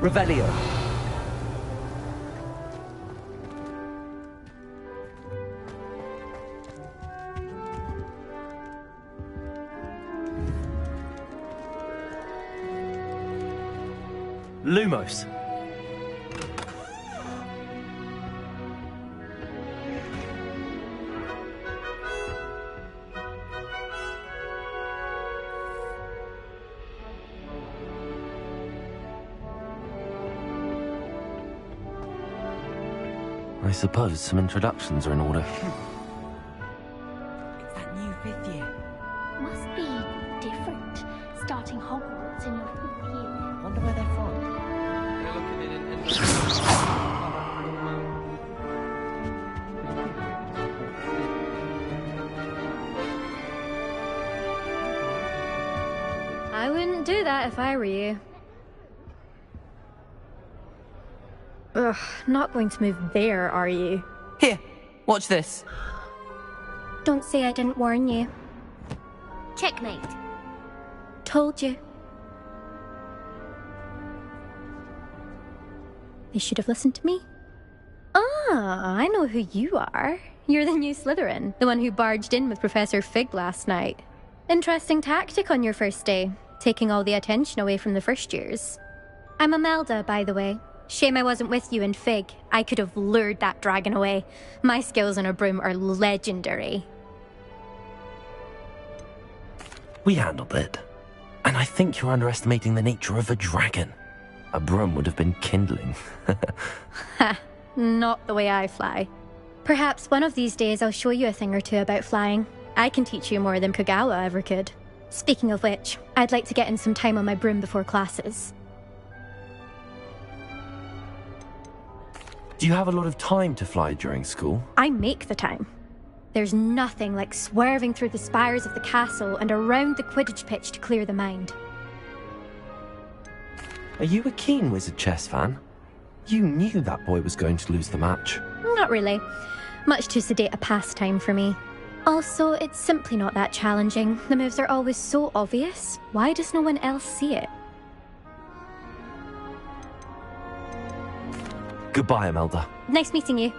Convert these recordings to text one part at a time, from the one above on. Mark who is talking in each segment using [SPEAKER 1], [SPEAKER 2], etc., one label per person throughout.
[SPEAKER 1] Revelio. Lumos.
[SPEAKER 2] I suppose some introductions are in order.
[SPEAKER 3] It's that new 5th year.
[SPEAKER 4] Must be different, starting Hogwarts in your 5th year.
[SPEAKER 3] Wonder where they're from.
[SPEAKER 5] I wouldn't do that if I were you. Ugh, not going to move there, are you?
[SPEAKER 3] Here, watch this.
[SPEAKER 5] Don't say I didn't warn you.
[SPEAKER 4] Checkmate.
[SPEAKER 5] Told you. They should have listened to me. Ah, I know who you are. You're the new Slytherin, the one who barged in with Professor Fig last night. Interesting tactic on your first day, taking all the attention away from the first years. I'm Imelda, by the way. Shame I wasn't with you in Fig. I could have lured that dragon away. My skills on a broom are legendary.
[SPEAKER 2] We handled it. And I think you're underestimating the nature of a dragon. A broom would have been kindling.
[SPEAKER 5] Ha, not the way I fly. Perhaps one of these days I'll show you a thing or two about flying. I can teach you more than Kogawa ever could. Speaking of which, I'd like to get in some time on my broom before classes.
[SPEAKER 2] Do you have a lot of time to fly during school?
[SPEAKER 5] I make the time. There's nothing like swerving through the spires of the castle and around the Quidditch pitch to clear the mind.
[SPEAKER 2] Are you a keen Wizard chess fan? You knew that boy was going to lose the match.
[SPEAKER 5] Not really. Much too sedate a pastime for me. Also, it's simply not that challenging. The moves are always so obvious. Why does no one else see it?
[SPEAKER 2] Goodbye, Imelda.
[SPEAKER 5] Nice meeting you.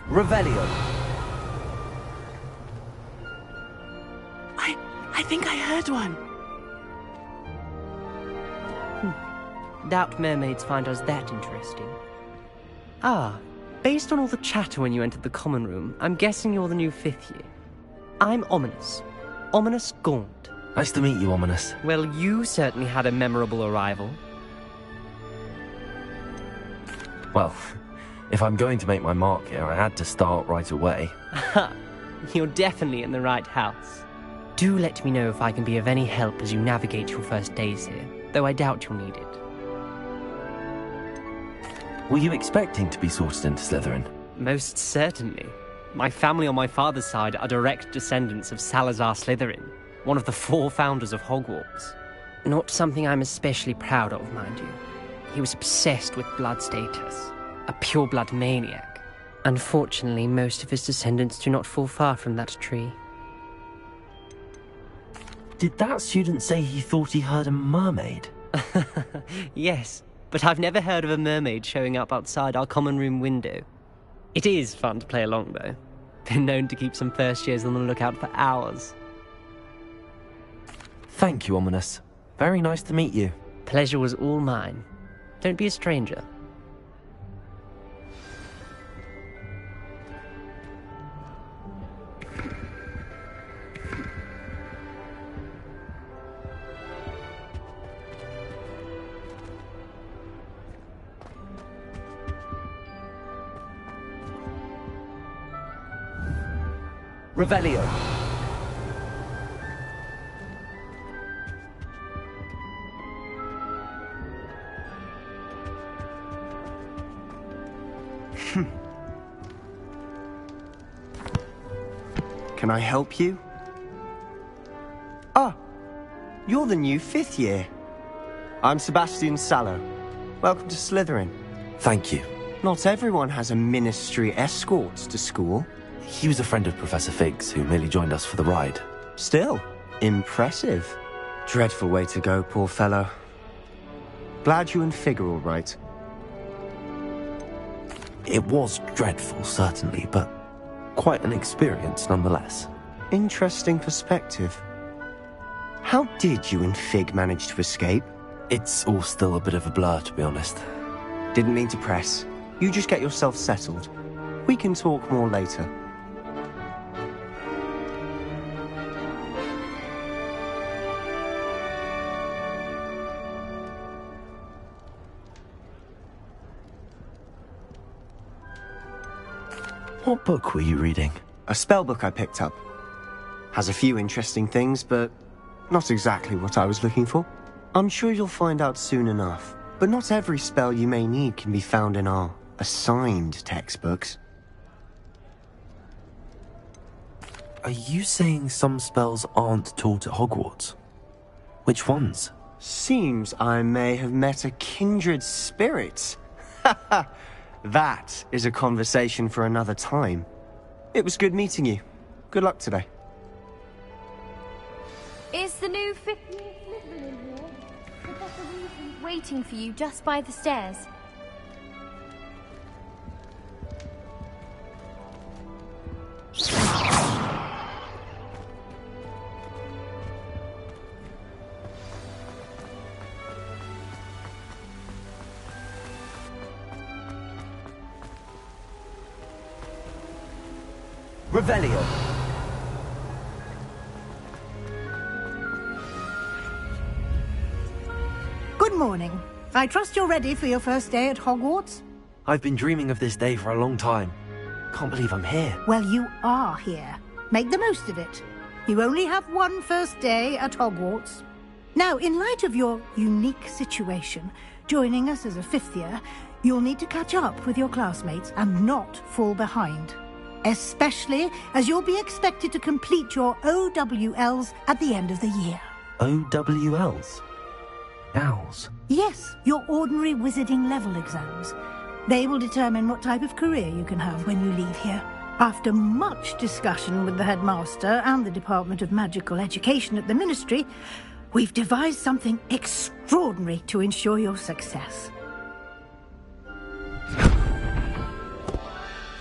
[SPEAKER 1] Revelio.
[SPEAKER 3] I think I heard one. Doubt mermaids find us that interesting. Ah, based on all the chatter when you entered the common room, I'm guessing you're the new 5th year. I'm Ominous. Ominous Gaunt.
[SPEAKER 2] Nice to meet you, Ominous.
[SPEAKER 3] Well, you certainly had a memorable arrival.
[SPEAKER 2] Well, if I'm going to make my mark here, I had to start right away.
[SPEAKER 3] You're definitely in the right house. Do let me know if I can be of any help as you navigate your first days here, though I doubt you'll need it.
[SPEAKER 2] Were you expecting to be sorted into Slytherin?
[SPEAKER 3] Most certainly. My family on my father's side are direct descendants of Salazar Slytherin, one of the 4 founders of Hogwarts. Not something I'm especially proud of, mind you. He was obsessed with blood status, a pure-blood maniac. Unfortunately, most of his descendants do not fall far from that tree.
[SPEAKER 2] Did that student say he thought he heard a mermaid?
[SPEAKER 3] Yes, but I've never heard of a mermaid showing up outside our common room window. It is fun to play along, though. Been known to keep some first years on the lookout for hours.
[SPEAKER 2] Thank you, Ominous. Very nice to meet you.
[SPEAKER 3] Pleasure was all mine. Don't be a stranger.
[SPEAKER 1] Revelio.
[SPEAKER 6] Can I help you? Ah, you're the new 5th year. I'm Sebastian Sallow. Welcome to Slytherin.
[SPEAKER 2] Thank you.
[SPEAKER 6] Not everyone has a ministry escort to school.
[SPEAKER 2] He was a friend of Professor Fig's, who merely joined us for the ride.
[SPEAKER 6] Still, Impressive. Dreadful way to go, poor fellow. Glad you and Fig are all right.
[SPEAKER 2] It was dreadful, certainly, but quite an experience nonetheless.
[SPEAKER 6] Interesting perspective. How did you and Fig manage to escape?
[SPEAKER 2] It's all still a bit of a blur, to be honest.
[SPEAKER 6] Didn't mean to press. You just get yourself settled. We can talk more later.
[SPEAKER 2] What book were you reading?
[SPEAKER 6] A spell book I picked up. Has a few interesting things, but not exactly what I was looking for. I'm sure you'll find out soon enough. But not every spell you may need can be found in our assigned textbooks.
[SPEAKER 2] Are you saying some spells aren't taught at Hogwarts? Which ones?
[SPEAKER 6] Seems I may have met a kindred spirit. That is a conversation for another time. It was good meeting you. Good luck today.
[SPEAKER 4] Is the new fifth year Slytherin here? Professor Weasley's waiting for you just by the stairs.
[SPEAKER 1] Revelio.
[SPEAKER 7] Good morning. I trust you're ready for your first day at Hogwarts?
[SPEAKER 2] I've been dreaming of this day for a long time. Can't believe I'm here.
[SPEAKER 7] Well, you are here. Make the most of it. You only have one first day at Hogwarts. Now, in light of your unique situation, joining us as a fifth year, you'll need to catch up with your classmates and not fall behind. Especially as you'll be expected to complete your OWLs at the end of the year.
[SPEAKER 2] OWLs? Owls?
[SPEAKER 7] Yes, your ordinary wizarding level exams. They will determine what type of career you can have when you leave here. After much discussion with the headmaster and the Department of Magical Education at the Ministry, we've devised something extraordinary to ensure your success.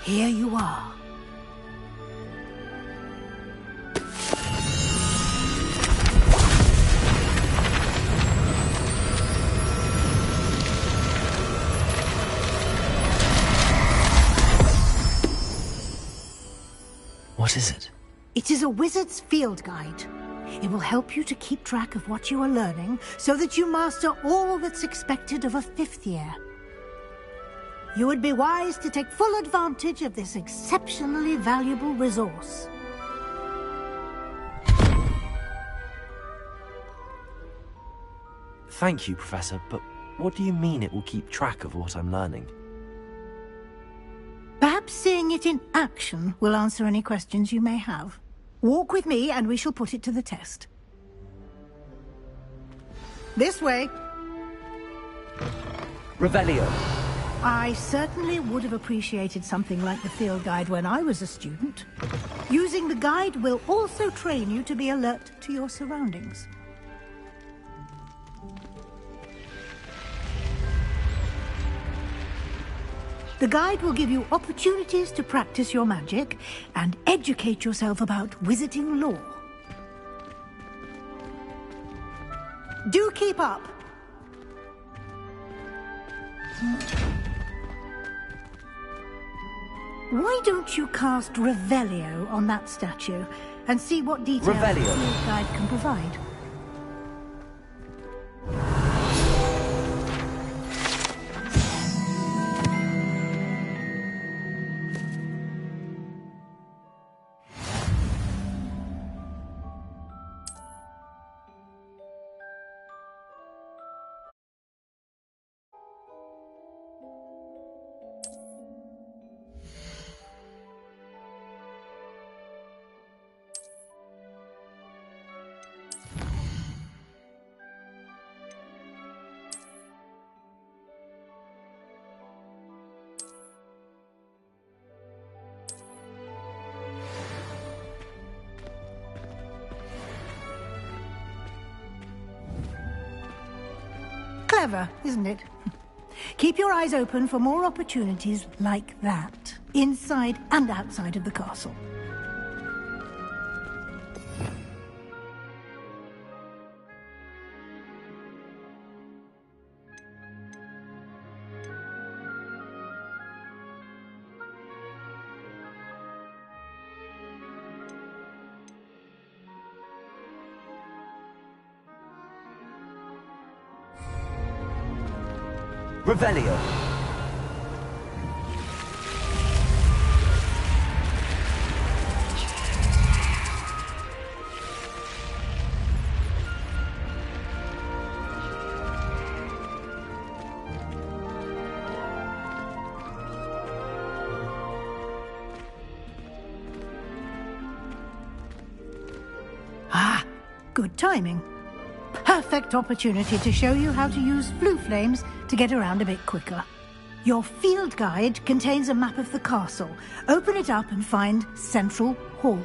[SPEAKER 7] Here you are.
[SPEAKER 2] What is it?
[SPEAKER 7] It is a wizard's field guide. It will help you to keep track of what you are learning so that you master all that's expected of a fifth year. You would be wise to take full advantage of this exceptionally valuable resource.
[SPEAKER 2] Thank you, Professor, but what do you mean it will keep track of what I'm learning?
[SPEAKER 7] Perhaps seeing it in action will answer any questions you may have. Walk with me and we shall put it to the test. This way.
[SPEAKER 1] Revelio.
[SPEAKER 7] I certainly would have appreciated something like the field guide when I was a student. Using the guide will also train you to be alert to your surroundings. The guide will give you opportunities to practice your magic and educate yourself about wizarding lore. Do keep up! Why don't you cast Revelio on that statue and see what details the
[SPEAKER 1] Revelio.
[SPEAKER 7] field guide can provide? Clever, isn't it? Keep your eyes open for more opportunities like that, inside and outside of the castle.
[SPEAKER 1] Revelio.
[SPEAKER 7] Ah, good timing. Perfect opportunity to show you how to use flue flames to get around a bit quicker. Your field guide contains a map of the castle. Open it up and find Central Hall.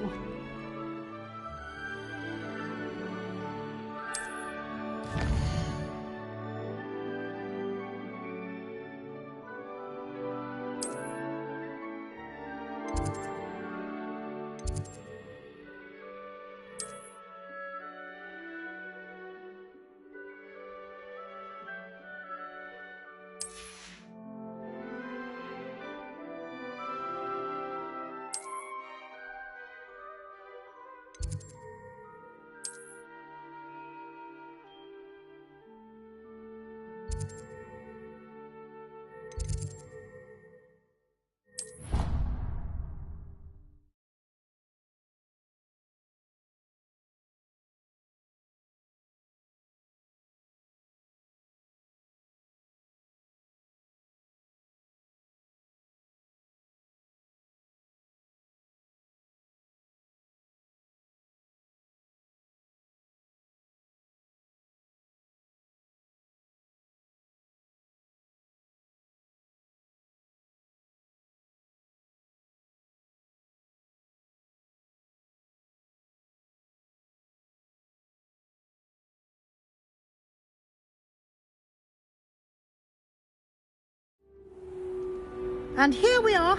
[SPEAKER 7] And here we are.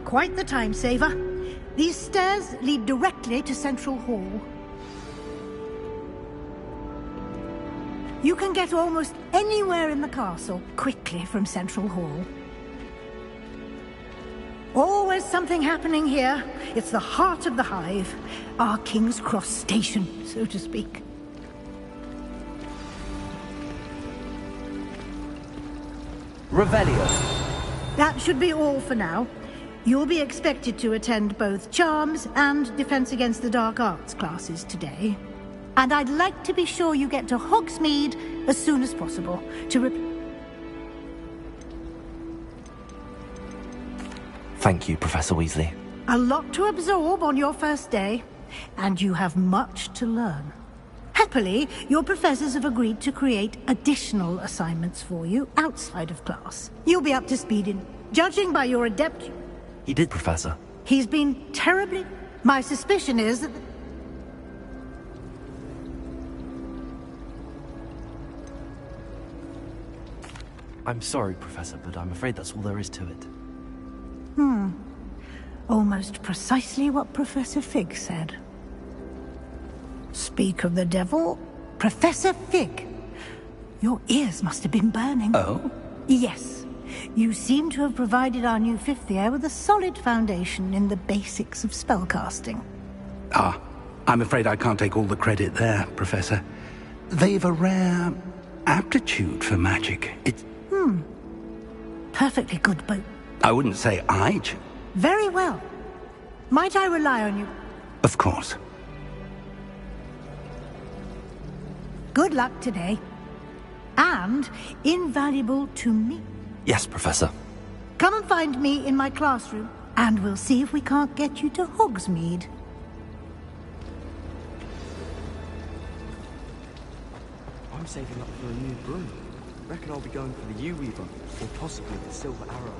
[SPEAKER 7] Quite the time saver. These stairs lead directly to Central Hall. You can get almost anywhere in the castle quickly from Central Hall. Always something happening here. It's the heart of the Hive. Our King's Cross station, so to speak.
[SPEAKER 1] Revelio.
[SPEAKER 7] That should be all for now. You'll be expected to attend both Charms and Defense Against the Dark Arts classes today. And I'd like to be sure you get to Hogsmeade as soon as possible to
[SPEAKER 2] Thank you, Professor Weasley.
[SPEAKER 7] A lot to absorb on your first day, and you have much to learn. Happily, your professors have agreed to create additional assignments for you outside of class. You'll be up to speed in, judging by your adept...
[SPEAKER 2] He did, Professor.
[SPEAKER 7] He's been terribly... My suspicion is that...
[SPEAKER 2] I'm sorry, Professor, but I'm afraid that's all there is to it.
[SPEAKER 7] Almost precisely what Professor Fig said. Speak of the devil, Professor Fig. Your ears must have been burning.
[SPEAKER 8] Oh?
[SPEAKER 7] Yes. You seem to have provided our new fifth year with a solid foundation in the basics of spellcasting.
[SPEAKER 8] Ah, I'm afraid I can't take all the credit there, Professor. They've a rare aptitude for magic. It's...
[SPEAKER 7] Perfectly good, but...
[SPEAKER 8] I wouldn't say
[SPEAKER 7] Very well. Might I rely on you?
[SPEAKER 8] Of course.
[SPEAKER 7] Good luck today. And invaluable to me.
[SPEAKER 2] Yes, Professor.
[SPEAKER 7] Come and find me in my classroom, and we'll see if we can't get you to Hogsmeade.
[SPEAKER 9] I'm saving up for a new broom. Reckon I'll be going for the Yew-Weaver, or possibly the Silver Arrow.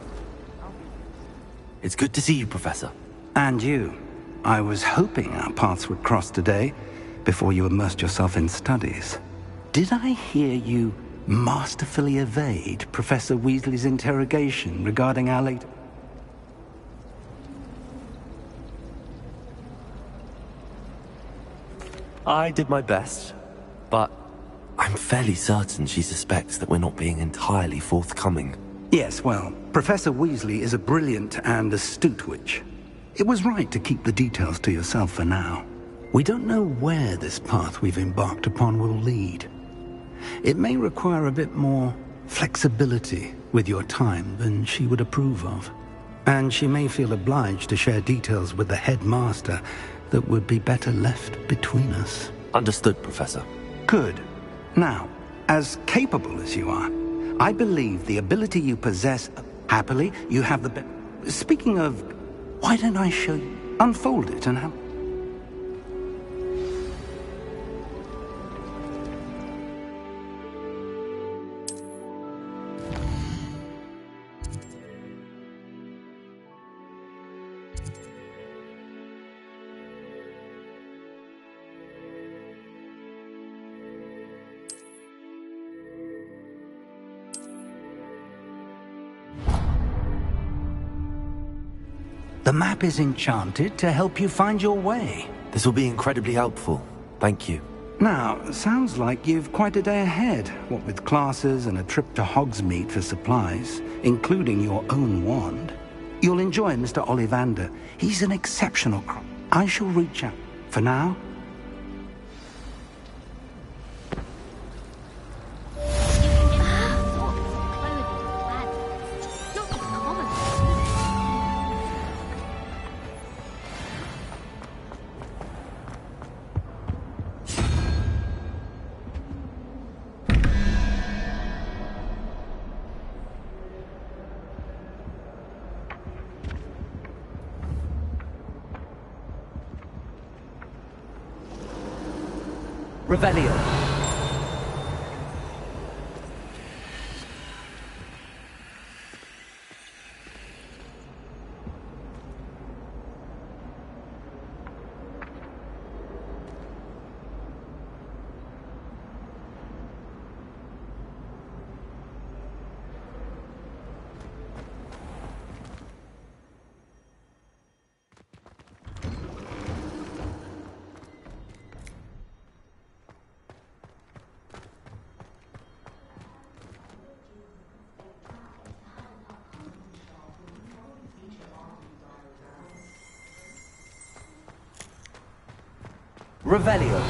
[SPEAKER 2] It's good to see you, Professor.
[SPEAKER 8] And you. I was hoping our paths would cross today, before you immersed yourself in studies. Did I hear you masterfully evade Professor Weasley's interrogation regarding our late...
[SPEAKER 2] I did my best, but I'm fairly certain she suspects that we're not being entirely forthcoming.
[SPEAKER 8] Yes, well, Professor Weasley is a brilliant and astute witch. It was right to keep the details to yourself for now. We don't know where this path we've embarked upon will lead. It may require a bit more flexibility with your time than she would approve of. And she may feel obliged to share details with the headmaster that would be better left between us.
[SPEAKER 2] Understood, Professor.
[SPEAKER 8] Good. Now, as capable as you are, I believe the ability you possess, happily, you have the Speaking of, why don't I show you? Unfold it and have... The map is enchanted to help you find your way.
[SPEAKER 2] This will be incredibly helpful. Thank you.
[SPEAKER 8] Now, sounds like you've quite a day ahead, what with classes and a trip to Hogsmeade for supplies, including your own wand. You'll enjoy Mr. Ollivander. He's an exceptional crop. I shall reach out. For now...
[SPEAKER 1] Revelio. Revelio.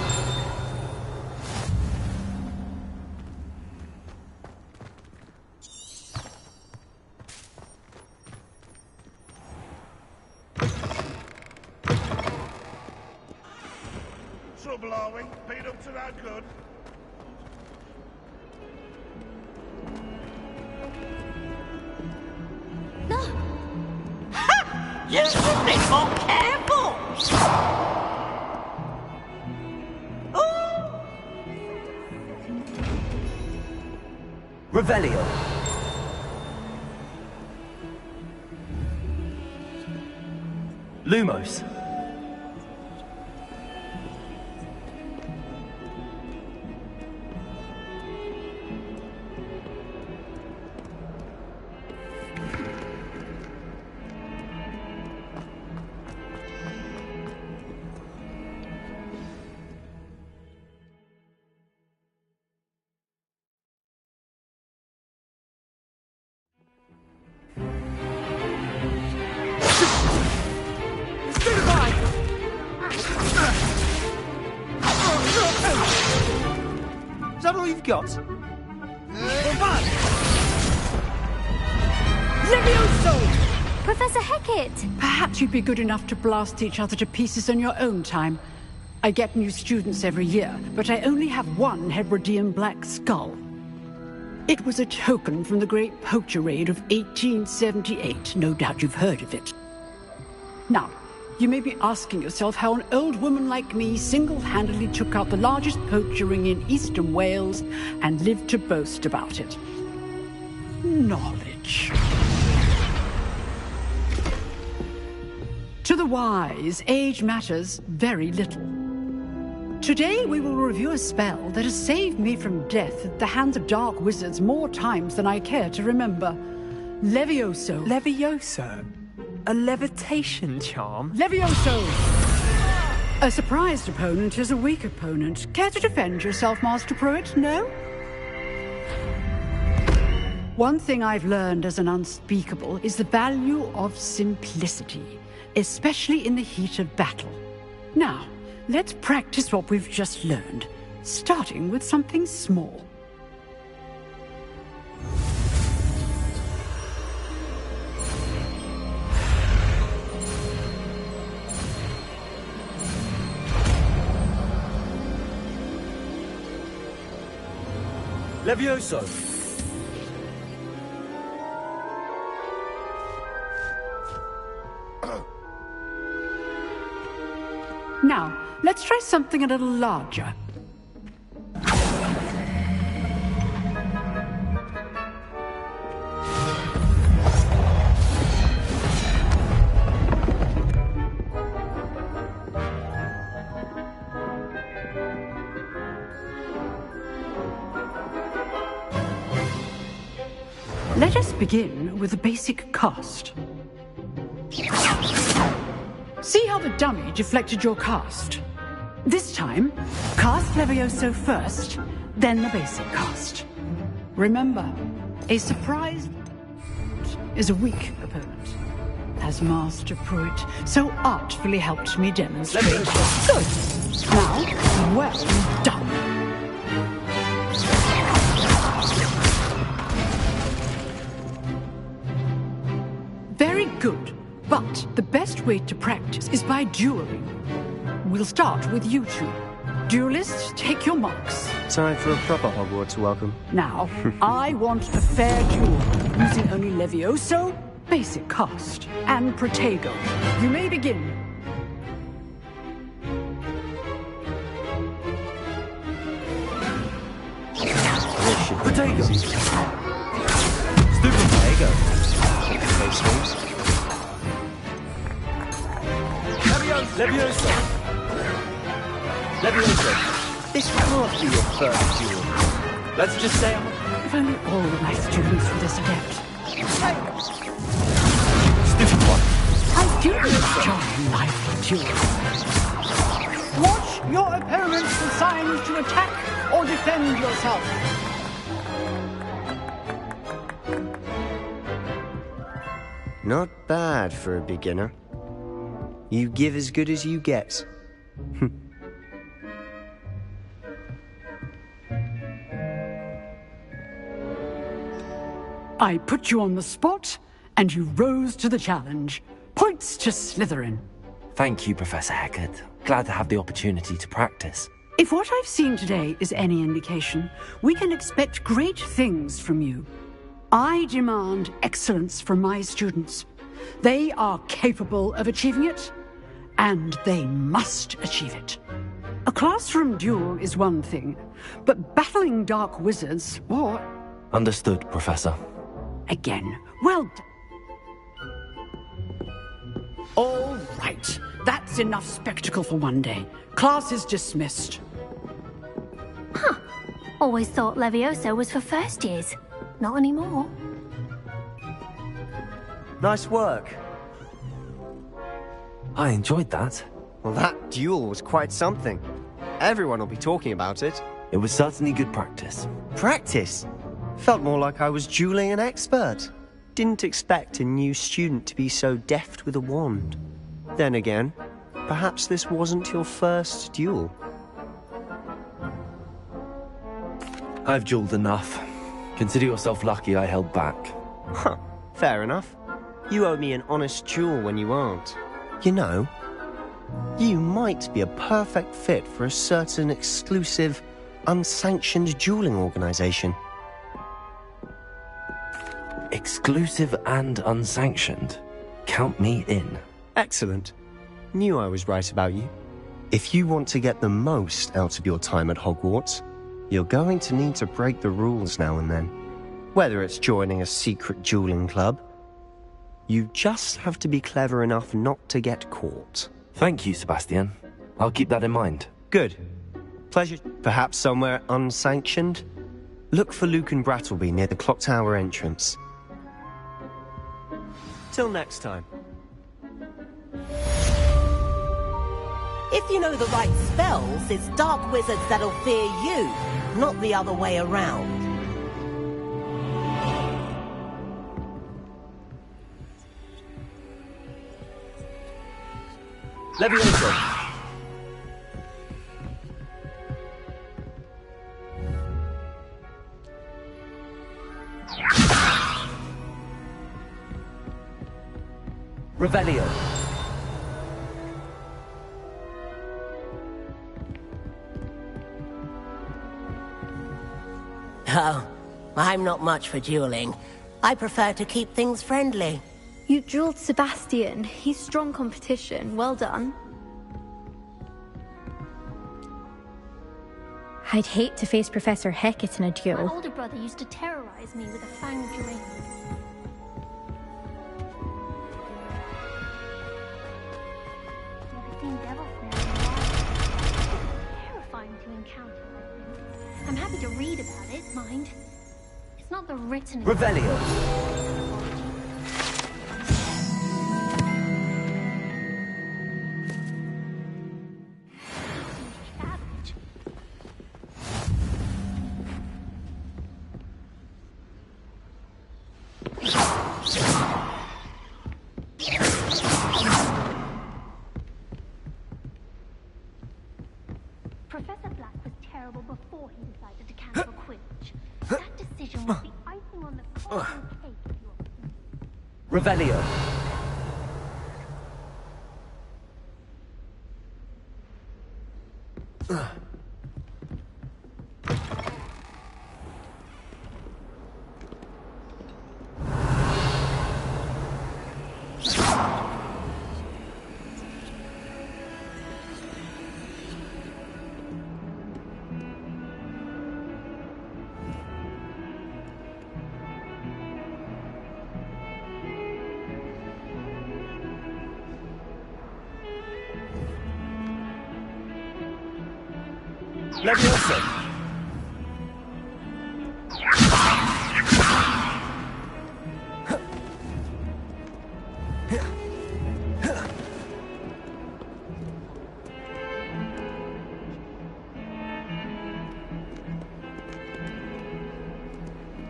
[SPEAKER 10] Trouble, are we? Beat up to that good?
[SPEAKER 4] No.
[SPEAKER 11] Ha! You should be more careful!
[SPEAKER 1] Revelio. Lumos. Is that all you've got?
[SPEAKER 12] Levioso!
[SPEAKER 5] Professor Hecat!
[SPEAKER 12] Perhaps you'd be good enough to blast each other to pieces in your own time. I get new students every year, but I only have one Hebridean black skull. It was a token from the Great Poacher Raid of 1878. No doubt you've heard of it. Now, you may be asking yourself how an old woman like me single-handedly took out the largest poacher ring in eastern Wales and lived to boast about it. Knowledge. To the wise, age matters very little. Today we will review a spell that has saved me from death at the hands of dark wizards more times than I care to remember. Levioso.
[SPEAKER 3] Levioso? A levitation charm?
[SPEAKER 12] Levioso! A surprised opponent is a weak opponent. Care to defend yourself, Master Pruitt? No? One thing I've learned as an unspeakable is the value of simplicity, especially in the heat of battle. Now, let's practice what we've just learned, starting with something small.
[SPEAKER 1] Levioso!
[SPEAKER 12] Now, let's try something a little larger. Let us begin with a basic cast. See how the dummy deflected your cast? This time, cast Levioso first, then the basic cast. Remember, a surprise is a weak opponent, as Master Pruitt so artfully helped me demonstrate. Good. Now, well done. Very good. But the best way to practice is by dueling. We'll start with you two. Duelists, take your marks.
[SPEAKER 6] Time for a proper Hogwarts welcome.
[SPEAKER 12] Now, I want a fair duel, using only Levioso, basic cast, and Protego. You may begin.
[SPEAKER 1] Protego! Stupid Protego! Levioso! Levioso! This can't be your first duel. Let's just say
[SPEAKER 12] If only all of my students were this adept.
[SPEAKER 1] Stupid one!
[SPEAKER 12] I do enjoy lively duels. Watch your opponents for signs to attack or defend yourself.
[SPEAKER 6] Not bad for a beginner. You give as good as you get.
[SPEAKER 12] I put you on the spot, and you rose to the challenge. Points to Slytherin.
[SPEAKER 2] Thank you, Professor Hecat. Glad to have the opportunity to practice.
[SPEAKER 12] If what I've seen today is any indication, we can expect great things from you. I demand excellence from my students. They are capable of achieving it, and they must achieve it. A classroom duel is one thing, but battling dark wizards, or...
[SPEAKER 2] Understood, Professor.
[SPEAKER 12] Again, well done. All right, that's enough spectacle for one day. Class is dismissed.
[SPEAKER 4] Huh. Always thought Levioso was for first years. Not anymore.
[SPEAKER 6] Nice work.
[SPEAKER 2] I enjoyed that.
[SPEAKER 6] Well, that duel was quite something. Everyone will be talking about it.
[SPEAKER 2] It was certainly good practice.
[SPEAKER 6] Practice? Felt more like I was dueling an expert. Didn't expect a new student to be so deft with a wand. Then again, perhaps this wasn't your first duel.
[SPEAKER 2] I've dueled enough. Consider yourself lucky I held back.
[SPEAKER 6] Huh, fair enough. You owe me an honest duel when you aren't. You know, you might be a perfect fit for a certain exclusive, unsanctioned dueling organization.
[SPEAKER 2] Exclusive and unsanctioned. Count me in.
[SPEAKER 6] Excellent. Knew I was right about you. If you want to get the most out of your time at Hogwarts, you're going to need to break the rules now and then. Whether it's joining a secret dueling club, you just have to be clever enough not to get caught.
[SPEAKER 2] Thank you, Sebastian. I'll keep that in mind.
[SPEAKER 6] Good. Pleasure. Perhaps somewhere unsanctioned? Look for Lucan Brattleby near the clock tower entrance. Till next time.
[SPEAKER 11] If you know the right spells, it's dark wizards that'll fear you, not the other way around.
[SPEAKER 1] Levioso! Revelio.
[SPEAKER 11] Oh, I'm not much for dueling. I prefer to keep things friendly.
[SPEAKER 5] You drilled Sebastian. He's strong competition. Well done. I'd hate to face Professor Hecat in a
[SPEAKER 4] My
[SPEAKER 5] duel.
[SPEAKER 4] older brother used to terrorize me with a fanged ring. Never seen devil snare in my life. Terrifying to encounter. I'm happy to read about it, mind. It's not the written.
[SPEAKER 1] Revelio.
[SPEAKER 4] Professor Black was terrible before he decided to cancel Quidditch. That decision was the icing on the golden cake of your...
[SPEAKER 1] Revelio. Levioso.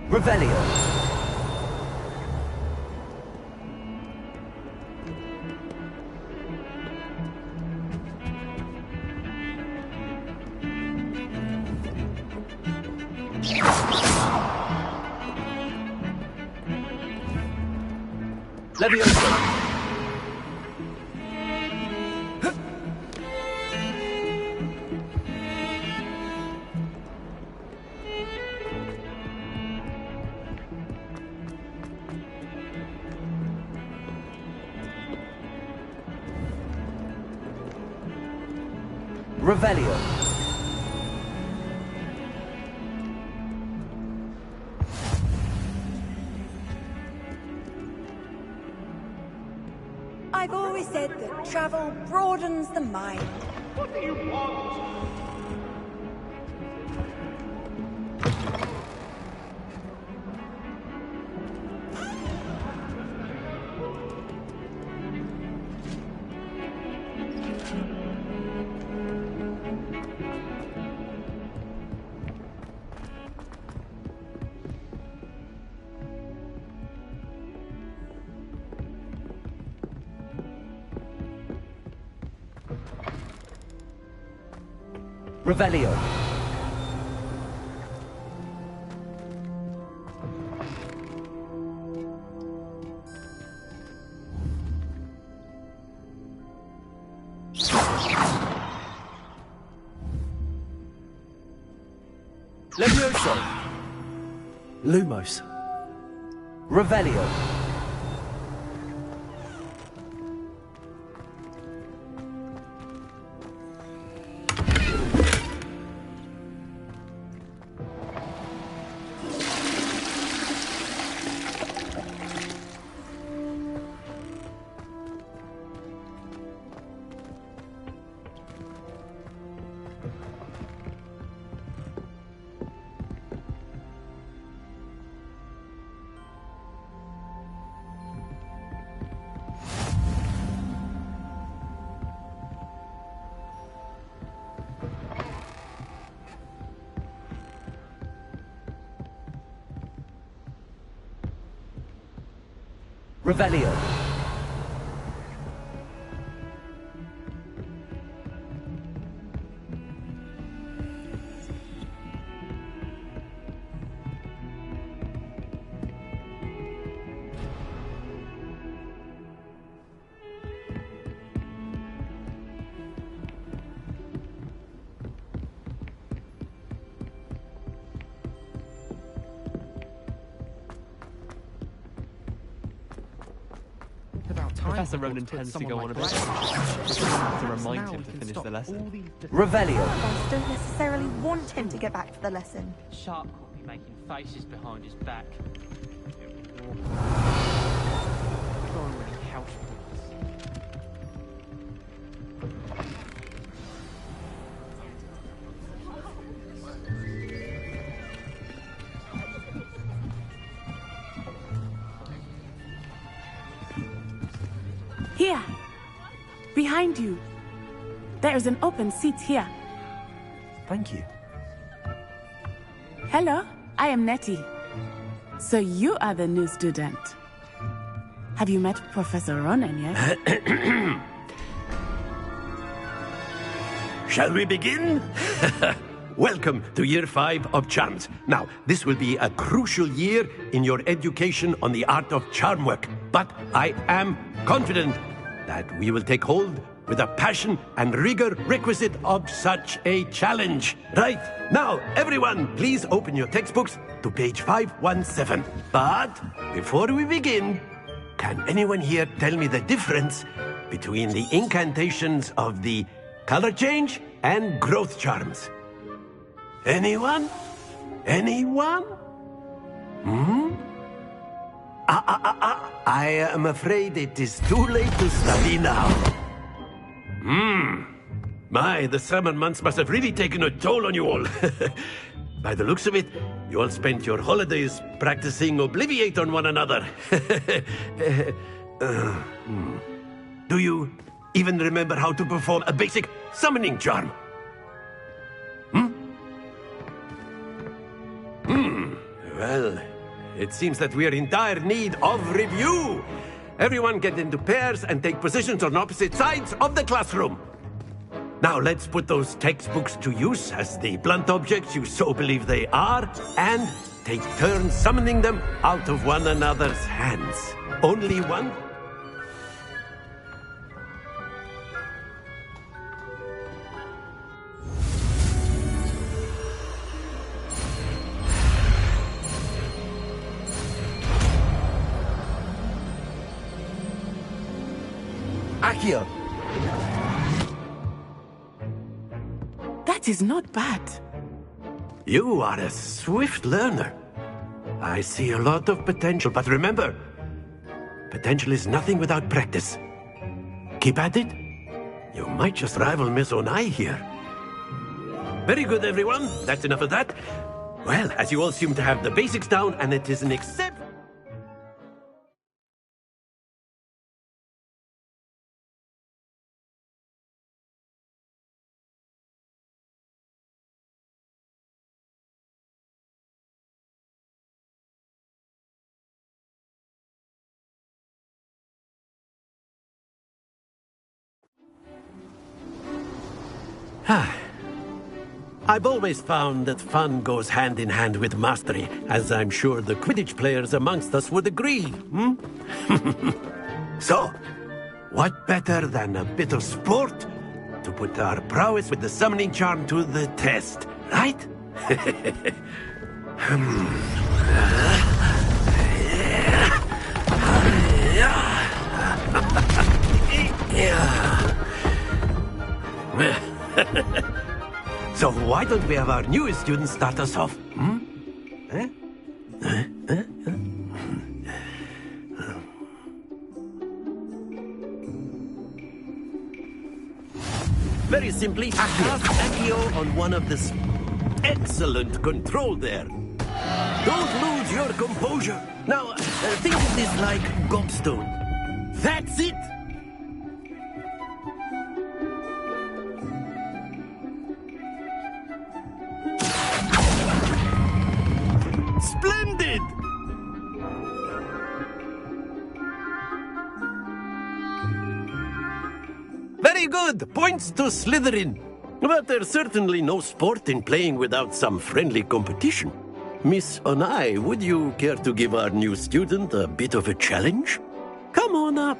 [SPEAKER 1] Revelio. Levioso. Revelio.
[SPEAKER 13] I've always said that travel broadens the mind.
[SPEAKER 10] What do you want? Revelio. Levioso. Lumos. Revelio. Revelio.
[SPEAKER 9] Professor Ronan tends to go on a bit. Have to remind him to finish the lesson.
[SPEAKER 10] Revelio.
[SPEAKER 13] I don't necessarily want him to get back to the lesson.
[SPEAKER 3] Sharp caught me making faces behind his back.
[SPEAKER 14] Here, behind you. There is an open seat here.
[SPEAKER 2] Thank you.
[SPEAKER 14] Hello, I am Nettie. So you are the new student. Have you met Professor Ronan yet?
[SPEAKER 15] Shall we begin? Welcome to Year 5 of Charms. Now, this will be a crucial year in your education on the art of charm work. But I am confident that we will take hold with the passion and rigor requisite of such a challenge. Right, now, everyone, please open your textbooks to page 517. But before we begin, can anyone here tell me the difference between the incantations of the color change and growth charms? Anyone? Anyone? I am afraid it is too late to study now. My, the summer months must have really taken a toll on you all. By the looks of it, you all spent your holidays practicing Obliviate on one another. Do you even remember how to perform a basic summoning charm? Well, it seems that we are in dire need of review. Everyone get into pairs and take positions on opposite sides of the classroom. Now let's put those textbooks to use as the blunt objects you so believe they are, and take turns summoning them out of one another's hands. Only one?
[SPEAKER 10] Accio.
[SPEAKER 14] That is not bad.
[SPEAKER 15] You are a swift learner. I see a lot of potential, but remember, potential is nothing without practice. Keep at it. You might just rival Miss Onai here. Very good, everyone. That's enough of that. Well, as you all seem to have the basics down, and it is an except... I've always found that fun goes hand in hand with mastery, as I'm sure the Quidditch players amongst us would agree, So, what better than a bit of sport to put our prowess with the summoning charm to the test, right? So why don't we have our newest student start us off? Very simply, cast Accio on one of the... Excellent control there. Don't lose your composure. Now, think of this like gobstone. That's it. Splendid! Very good! Points to Slytherin. But there's certainly no sport in playing without some friendly competition. Miss Onai, would you care to give our new student a bit of a challenge? Come on up.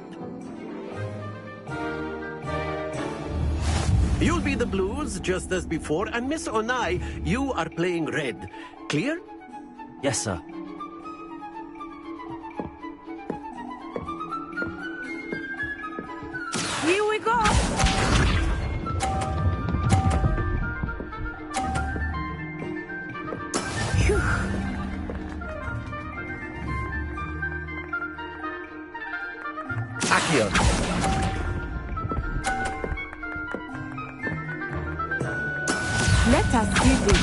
[SPEAKER 15] You'll be the blues, just as before, and Miss Onai, you are playing red. Clear?
[SPEAKER 2] Yes, sir.
[SPEAKER 14] Here we go! Phew.
[SPEAKER 10] Accio.
[SPEAKER 14] Let us see this.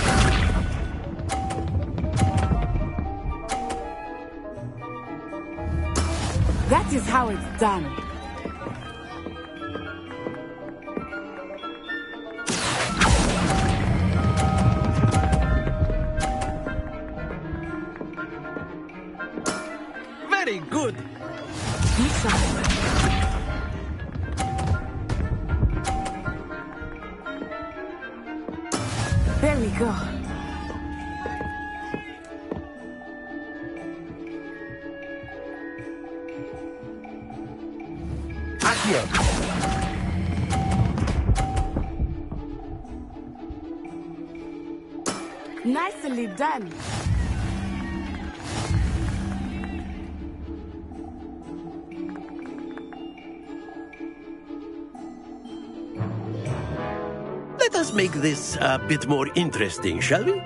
[SPEAKER 14] That is how it's done.
[SPEAKER 15] Very good.
[SPEAKER 14] There we go.
[SPEAKER 10] Accio.
[SPEAKER 14] Nicely done.
[SPEAKER 15] Let us make this a bit more interesting, shall we?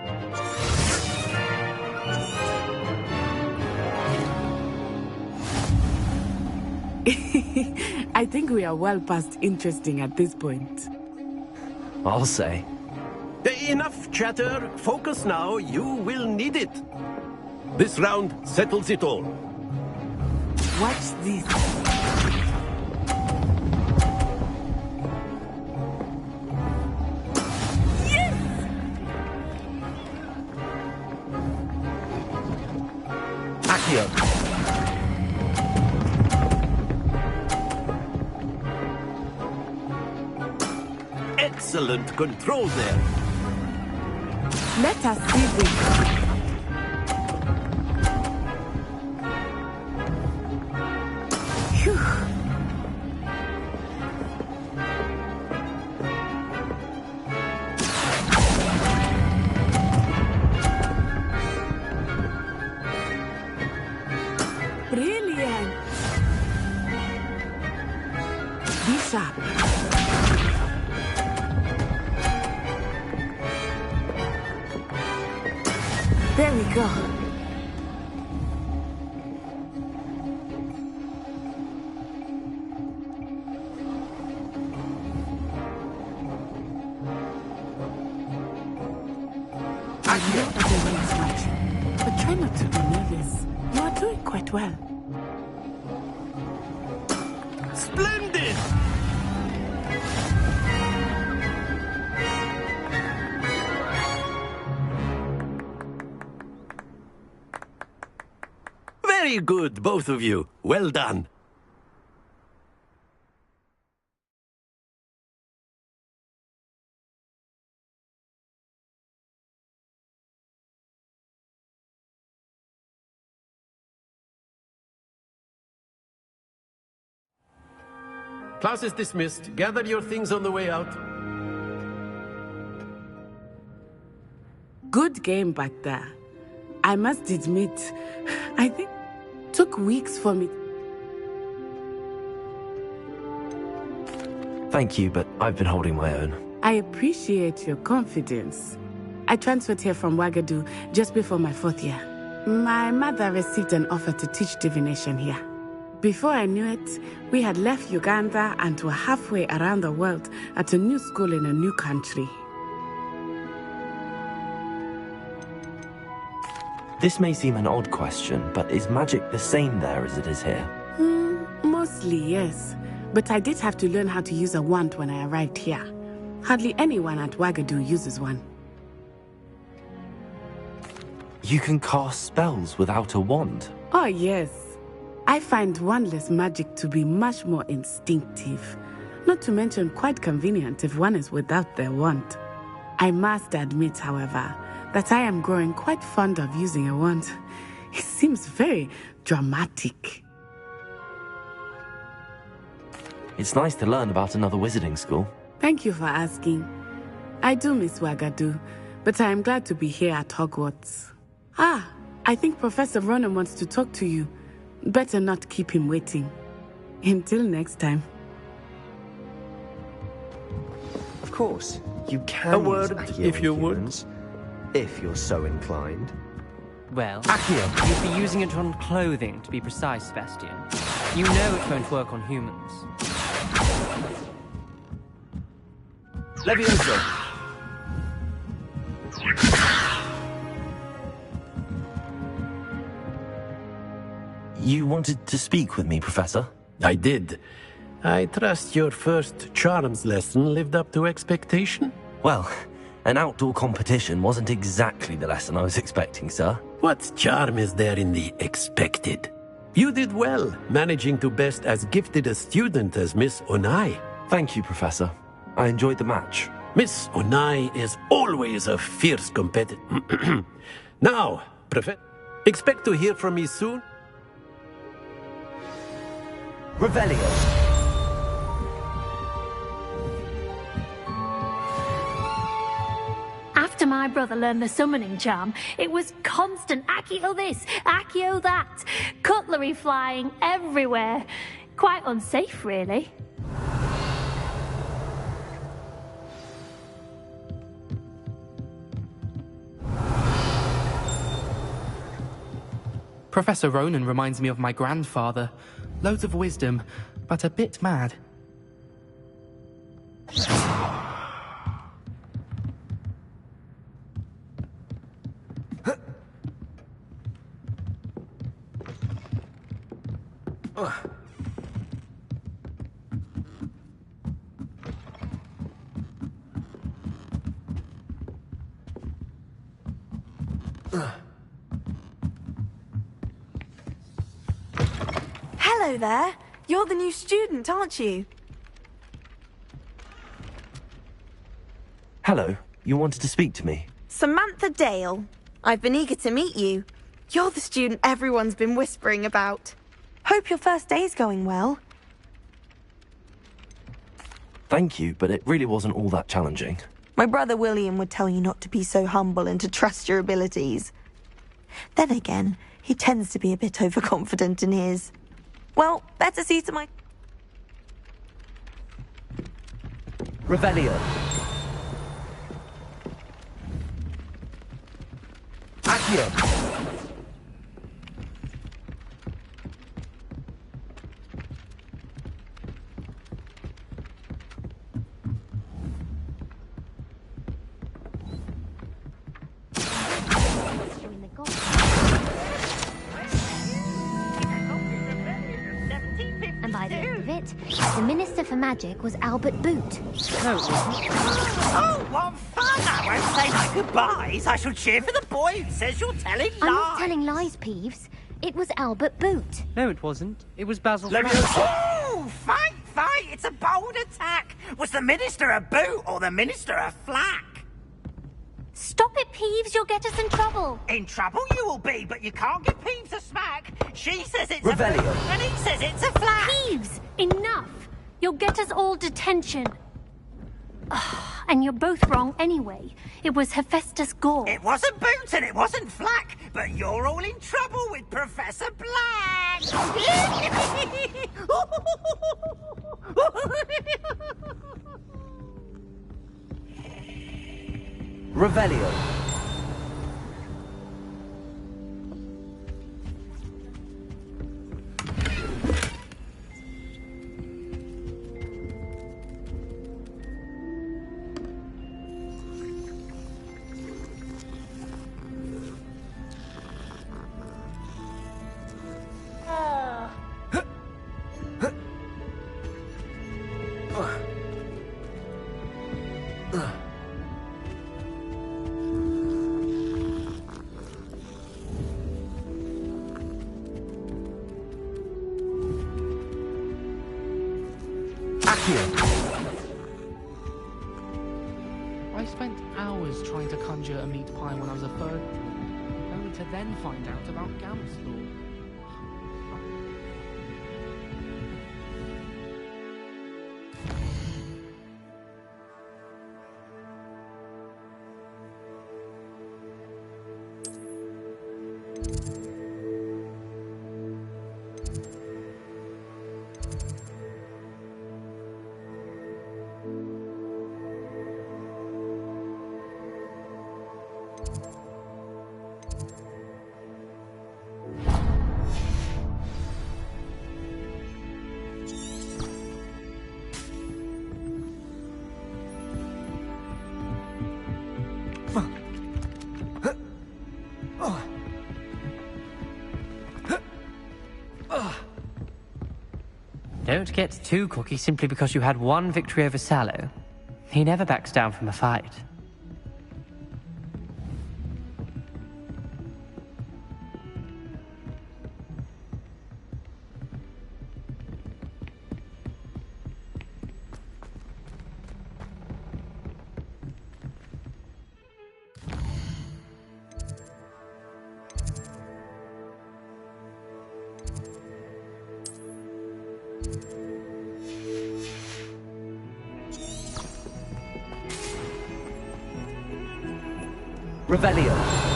[SPEAKER 14] I think we are well past interesting at this point.
[SPEAKER 2] I'll say.
[SPEAKER 15] Enough chatter. Focus now. You will need it. This round settles it all.
[SPEAKER 14] Watch this.
[SPEAKER 10] Accio.
[SPEAKER 15] Excellent control there.
[SPEAKER 14] Let us see this. Phew. Brilliant. Be sharp. There we go. I know everyone is watching, but try not to be nervous. You are doing quite well.
[SPEAKER 15] Splendid! Very good, both of you. Well done. Class is dismissed. Gather your things on the way out.
[SPEAKER 14] Good game back there. I must admit, I think it took weeks for me.
[SPEAKER 2] Thank you, but I've been holding my own.
[SPEAKER 14] I appreciate your confidence. I transferred here from Wagadu just before my 4th year. My mother received an offer to teach divination here. Before I knew it, we had left Uganda and were halfway around the world at a new school in a new country.
[SPEAKER 2] This may seem an odd question, but is magic the same there as it is here?
[SPEAKER 14] Mostly, yes. But I did have to learn how to use a wand when I arrived here. Hardly anyone at Wagadu uses one.
[SPEAKER 2] You can cast spells without a wand?
[SPEAKER 14] Oh, yes. I find wandless magic to be much more instinctive. Not to mention quite convenient if one is without their wand. I must admit, however, that I am growing quite fond of using a wand. It seems very dramatic.
[SPEAKER 2] It's nice to learn about another wizarding school.
[SPEAKER 14] Thank you for asking. I do miss Wagadu, but I am glad to be here at Hogwarts. Ah, I think Professor Ronen wants to talk to you. Better not keep him waiting. Until next time.
[SPEAKER 6] Of course, you can
[SPEAKER 15] A word,
[SPEAKER 6] use Accio
[SPEAKER 15] if you
[SPEAKER 6] on
[SPEAKER 15] would.
[SPEAKER 6] humans, if you're so inclined.
[SPEAKER 3] Well,
[SPEAKER 15] Accio.
[SPEAKER 3] you'd be using it on clothing, to be precise, Sebastian. You know it won't work on humans.
[SPEAKER 15] Levioso.
[SPEAKER 2] You wanted to speak with me, Professor?
[SPEAKER 15] I did. I trust your first charms lesson lived up to expectation?
[SPEAKER 2] Well, an outdoor competition wasn't exactly the lesson I was expecting, sir.
[SPEAKER 15] What charm is there in the expected? You did well, managing to best as gifted a student as Miss Onai.
[SPEAKER 2] Thank you, Professor. I enjoyed the match.
[SPEAKER 15] Miss Onai is always a fierce competitor. Now, Professor, expect to hear from me soon?
[SPEAKER 1] Revelio.
[SPEAKER 4] After my brother learned the summoning charm, it was constant Accio this, Accio that, cutlery flying everywhere. Quite unsafe, really.
[SPEAKER 16] Professor Ronen reminds me of my grandfather. Loads of wisdom, but a bit mad.
[SPEAKER 13] Hello there. You're the new student, aren't you?
[SPEAKER 2] Hello. You wanted to speak to me?
[SPEAKER 13] Samantha Dale. I've been eager to meet you. You're the student everyone's been whispering about. Hope your first day's going well.
[SPEAKER 2] Thank you, but it really wasn't all that challenging.
[SPEAKER 13] My brother William would tell you not to be so humble and to trust your abilities. Then again, he tends to be a bit overconfident in his. Well, better see to my...
[SPEAKER 1] Revelio. Accio.
[SPEAKER 17] And by the end of it, the Minister for Magic was Albert Boot.
[SPEAKER 3] No, it wasn't.
[SPEAKER 18] Oh, what fun! I won't say my goodbyes. I shall cheer for the boy who says you're telling lies.
[SPEAKER 17] I'm not telling lies, Peeves. It was Albert Boot.
[SPEAKER 3] No, it wasn't. It was Basil
[SPEAKER 18] Oh, fight! It's a bold attack. Was the Minister a boot or the Minister a flack?
[SPEAKER 4] Stop it, Peeves. You'll get us in trouble.
[SPEAKER 18] In trouble you will be, but you can't give Peeves a smack. She says it's
[SPEAKER 1] Revelio.
[SPEAKER 18] a boot, and he says it's a flack.
[SPEAKER 4] Peeves, enough. You'll get us all detention. And you're both wrong anyway. It was Hephaestus Gore.
[SPEAKER 18] It wasn't boot and it wasn't flack, but you're all in trouble with Professor Black.
[SPEAKER 1] Revelio. Accio.
[SPEAKER 16] meat pie when I was a foe, only to then find out about Gamp's law.
[SPEAKER 3] Don't get too cocky simply because you had one victory over Sallow. He never backs down from a fight.
[SPEAKER 1] Revelio.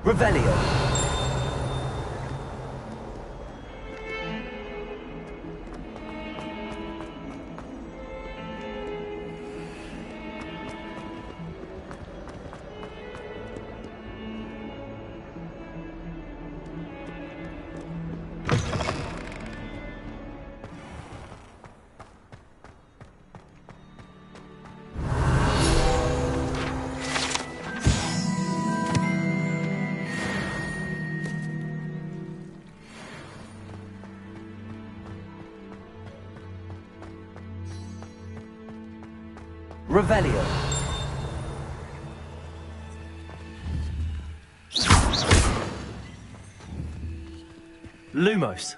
[SPEAKER 1] Revelio. Revelio.
[SPEAKER 2] Lumos.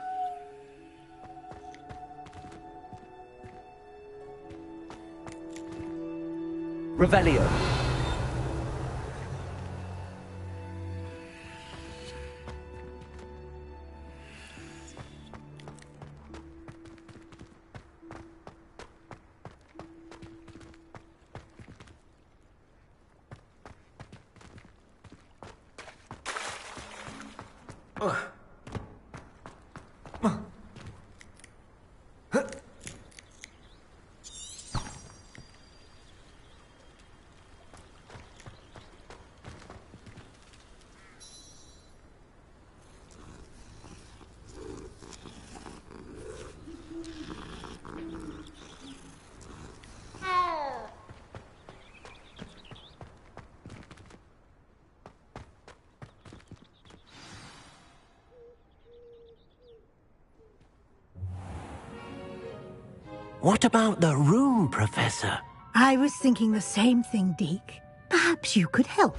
[SPEAKER 1] Revelio.
[SPEAKER 15] What about the room, Professor?
[SPEAKER 7] I was thinking the same thing, Deke. Perhaps you could help.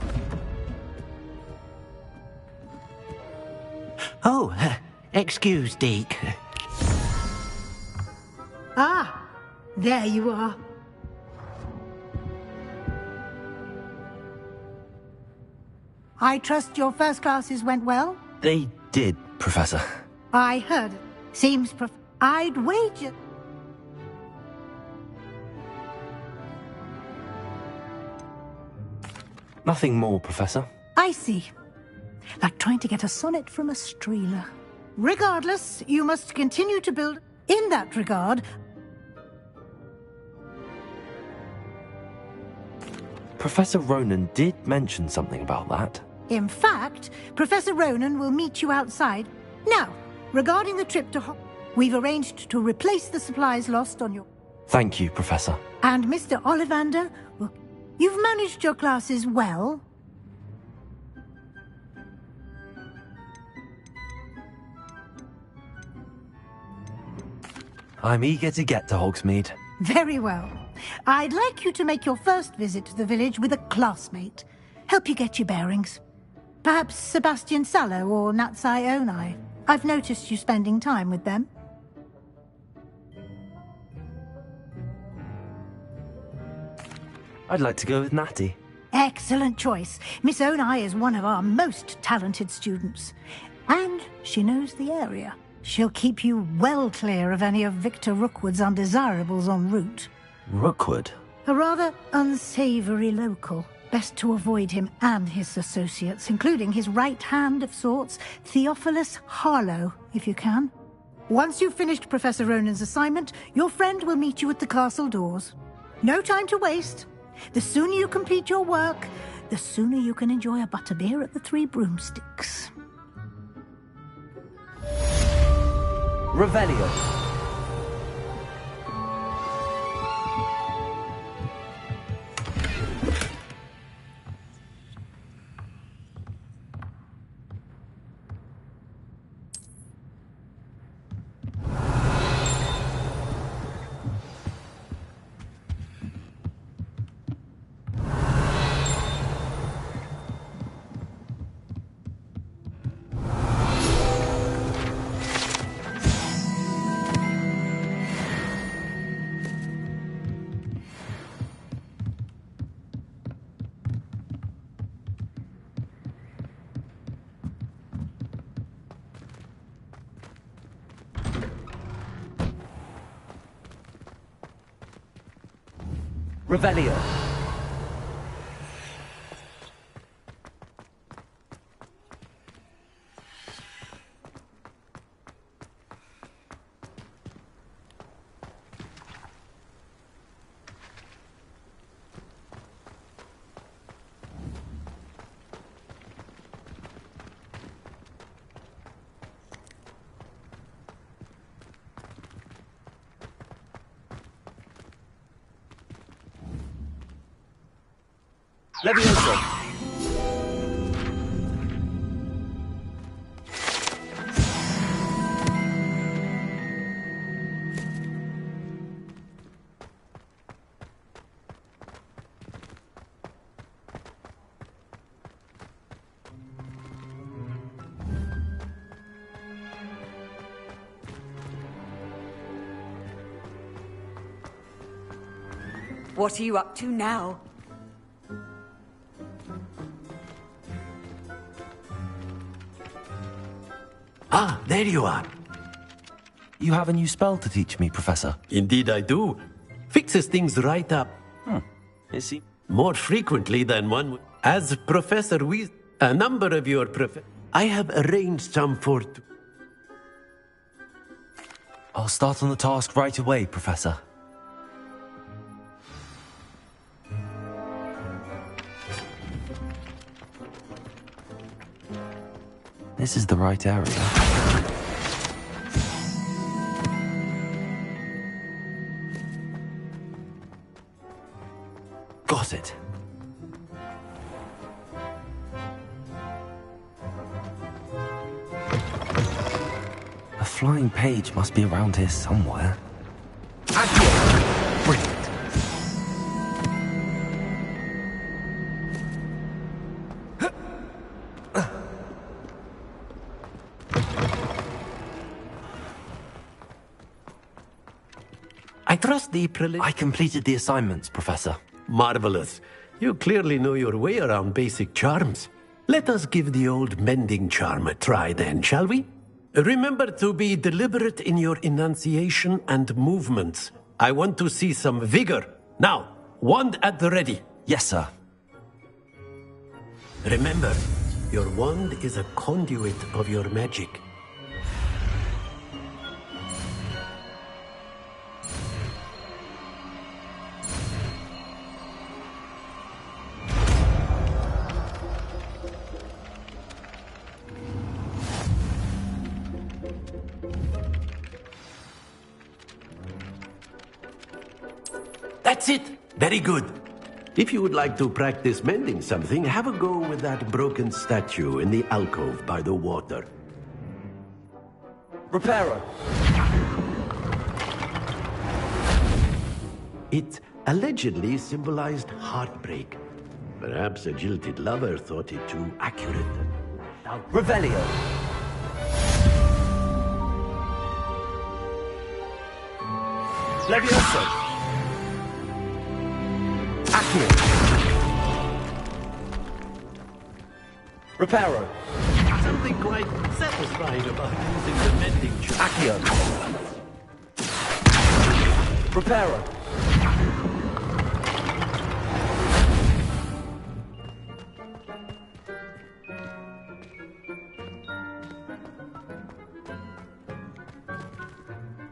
[SPEAKER 15] Oh, excuse, Deke.
[SPEAKER 7] Ah, there you are. I trust your first classes went well?
[SPEAKER 2] They did, Professor.
[SPEAKER 7] I heard it. Seems I'd wager...
[SPEAKER 2] Nothing more, Professor.
[SPEAKER 7] I see. Like trying to get a sonnet from a streeler. Regardless, you must continue to build. In that regard...
[SPEAKER 2] Professor Ronan did mention something about that.
[SPEAKER 7] In fact, Professor Ronan will meet you outside. Now, regarding the trip to We've arranged to replace the supplies lost on your...
[SPEAKER 2] Thank you, Professor.
[SPEAKER 7] And Mr. Ollivander, well, you've managed your classes well.
[SPEAKER 2] I'm eager to get to Hogsmeade.
[SPEAKER 7] Very well. I'd like you to make your first visit to the village with a classmate. Help you get your bearings. Perhaps Sebastian Sallow or Natsai Onai. I've noticed you spending time with them.
[SPEAKER 2] I'd like to go with Natty.
[SPEAKER 7] Excellent choice. Miss Onai is one of our most talented students. And she knows the area. She'll keep you well clear of any of Victor Rookwood's undesirables en route.
[SPEAKER 2] Rookwood?
[SPEAKER 7] A rather unsavory local. Best to avoid him and his associates, including his right hand of sorts, Theophilus Harlow, if you can. Once you've finished Professor Ronan's assignment, your friend will meet you at the castle doors. No time to waste. The sooner you complete your work, the sooner you can enjoy a butterbeer at the Three Broomsticks.
[SPEAKER 2] Revelio. Revelio. Levioso.
[SPEAKER 19] What are you up to now?
[SPEAKER 15] Ah, there you are.
[SPEAKER 2] You have a new spell to teach me, Professor.
[SPEAKER 15] Indeed I do. Fixes things right up.
[SPEAKER 2] Is he?
[SPEAKER 15] More frequently than one. As Professor Weasley, a number of your I have arranged some for...
[SPEAKER 2] I'll start on the task right away, Professor. This is the right area. Got it. A flying page must be around here somewhere. Brilliant.
[SPEAKER 15] I trust the
[SPEAKER 2] I completed the assignments, Professor.
[SPEAKER 15] Marvelous. You clearly know your way around basic charms. Let us give the old mending charm a try then, shall we? Remember to be deliberate in your enunciation and movements. I want to see some vigor. Now, wand at the ready.
[SPEAKER 2] Yes, sir.
[SPEAKER 15] Remember, your wand is a conduit of your magic. That's it. Very good. If you would like to practice mending something, have a go with that broken statue in the alcove by the water.
[SPEAKER 10] Reparo.
[SPEAKER 15] It allegedly symbolized heartbreak. Perhaps a jilted lover thought it too accurate.
[SPEAKER 10] Revelio. Levioso. Accio. Reparo.
[SPEAKER 15] Something quite satisfying about using the mending charm.
[SPEAKER 10] Accio. Reparo.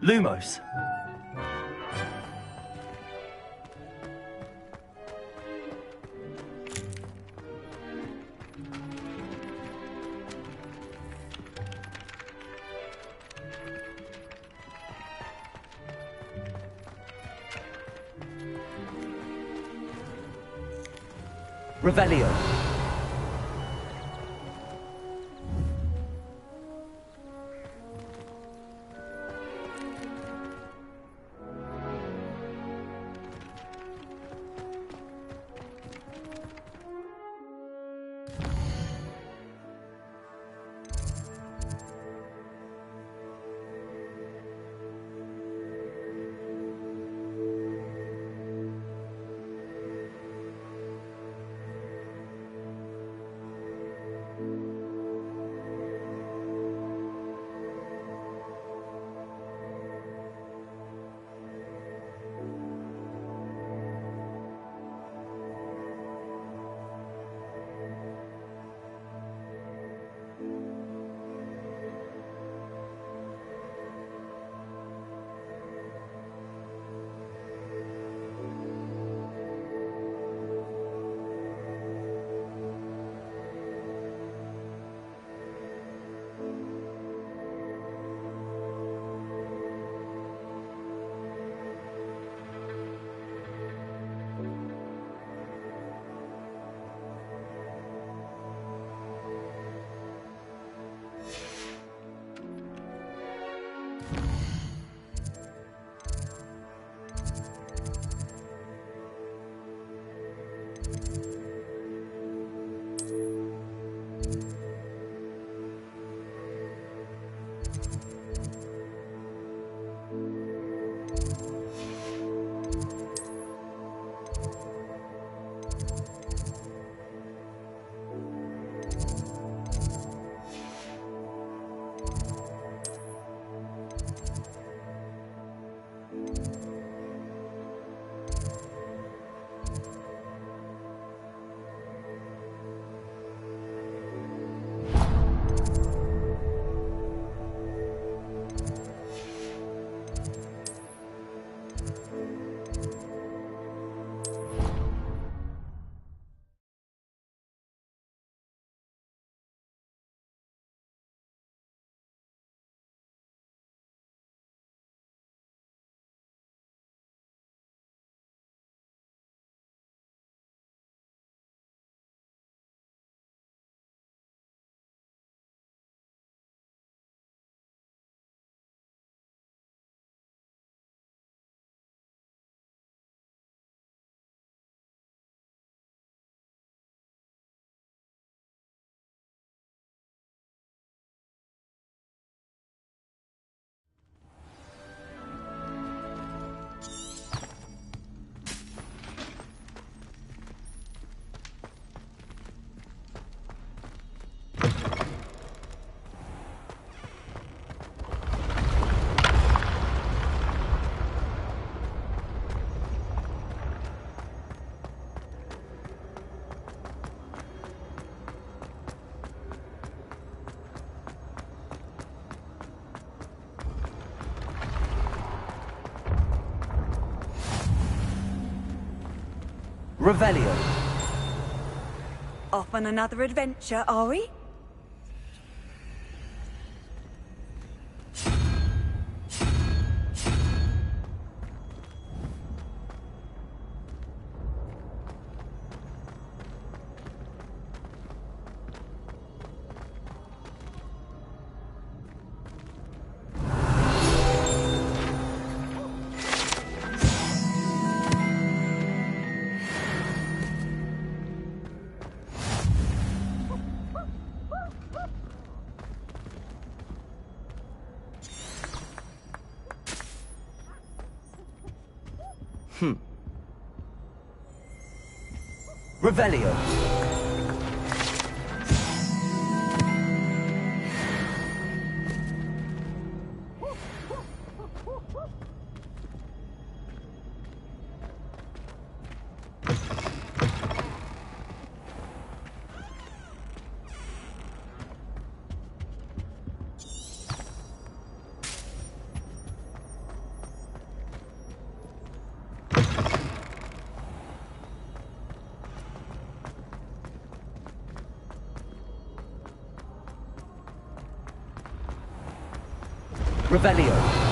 [SPEAKER 10] Lumos. Revelio. Revelio.
[SPEAKER 19] Off on another adventure, are we?
[SPEAKER 10] Revelio. Revelio.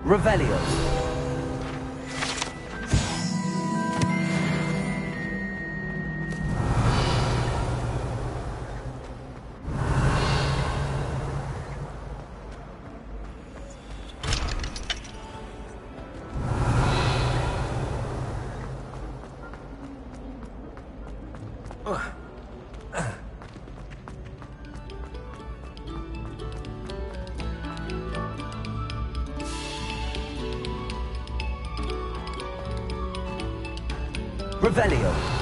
[SPEAKER 10] Revelio. Revelio.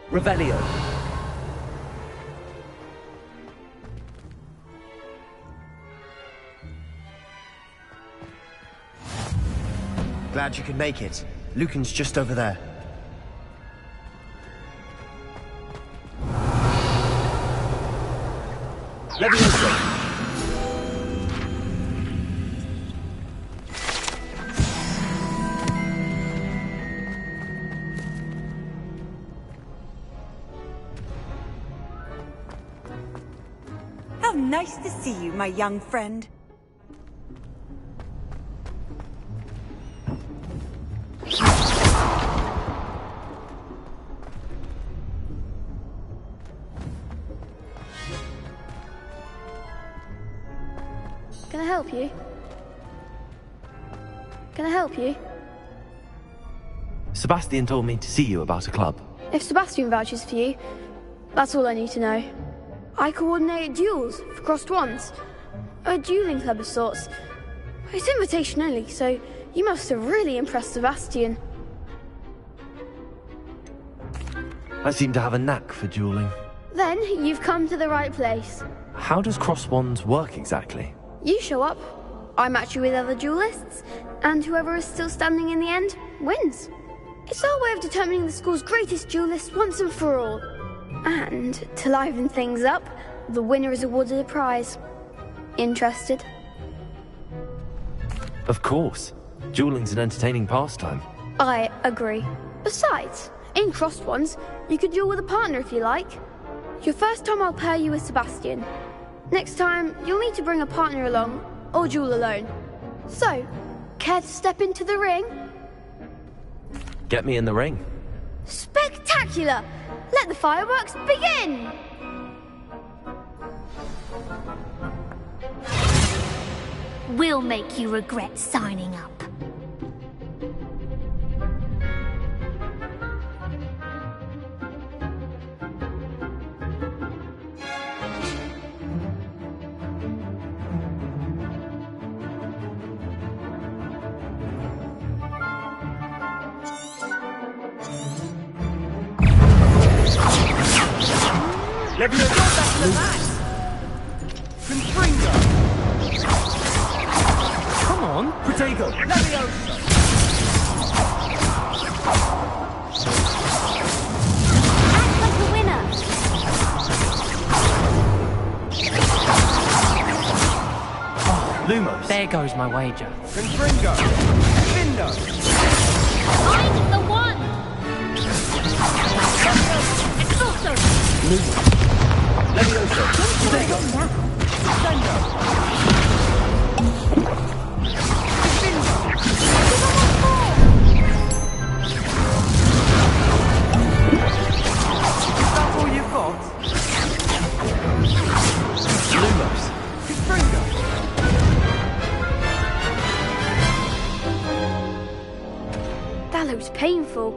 [SPEAKER 10] Revelio.
[SPEAKER 6] Glad you could make it. Lucan's just over there.
[SPEAKER 10] Levioso.
[SPEAKER 19] How nice to see you, my young friend.
[SPEAKER 20] Can I help you? Can I help you?
[SPEAKER 2] Sebastian told me to see you about a club.
[SPEAKER 20] If Sebastian vouches for you, that's all I need to know. I coordinate duels for crossed ones. A dueling club of sorts. It's invitation only, so you must have really impressed Sebastian.
[SPEAKER 2] I seem to have a knack for dueling.
[SPEAKER 20] Then you've come to the right place.
[SPEAKER 2] How does cross wands work exactly?
[SPEAKER 20] You show up, I match you with other duelists, and whoever is still standing in the end wins. It's our way of determining the school's greatest duelist once and for all. And to liven things up, the winner is awarded a prize. Interested?
[SPEAKER 2] Of course. Dueling's an entertaining pastime.
[SPEAKER 20] I agree. Besides, in crossed ones, you could duel with a partner if you like. Your first time I'll pair you with Sebastian. Next time, you'll need to bring a partner along, or duel alone. So, care to step into the ring?
[SPEAKER 2] Get me in the ring.
[SPEAKER 20] Spectacular! Let the fireworks begin!
[SPEAKER 17] We'll make you regret signing up.
[SPEAKER 1] Confringo! Come on, Protego! Leviosa!
[SPEAKER 17] Act like a winner!
[SPEAKER 1] Lumos!
[SPEAKER 3] There goes my wager.
[SPEAKER 1] Confringo! Findo!
[SPEAKER 17] Find the one!
[SPEAKER 1] Exulto! Leviosa! Protego! Sendo! Is that all you've got? Lumos! Confringo!
[SPEAKER 20] That looks painful.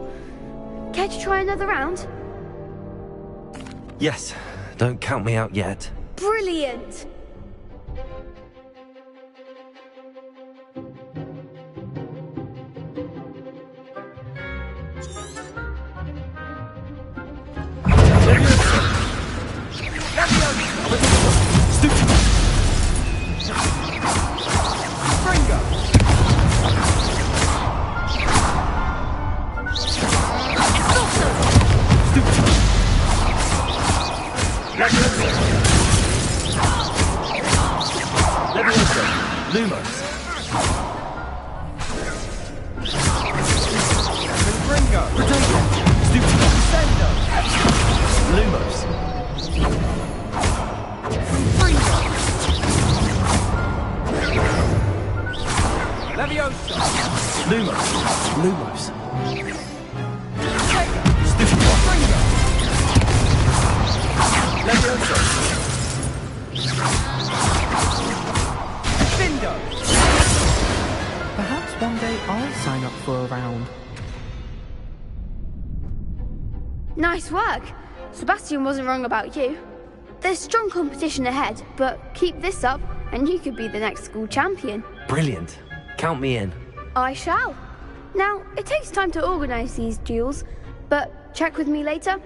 [SPEAKER 20] Care to try another round?
[SPEAKER 2] Yes, don't count me out yet.
[SPEAKER 20] Brilliant!
[SPEAKER 1] Lumos! Confringo! Protego! Sendo! Lumos! Confringo! Leviosa! Lumos! Lumos! Confringo! Leviosa!
[SPEAKER 16] Perhaps one day I'll sign up for a round.
[SPEAKER 20] Nice work! Sebastian wasn't wrong about you. There's strong competition ahead, but keep this up and you could be the next school champion.
[SPEAKER 2] Brilliant. Count me in.
[SPEAKER 20] I shall. Now, it takes time to organise these duels, but check with me later.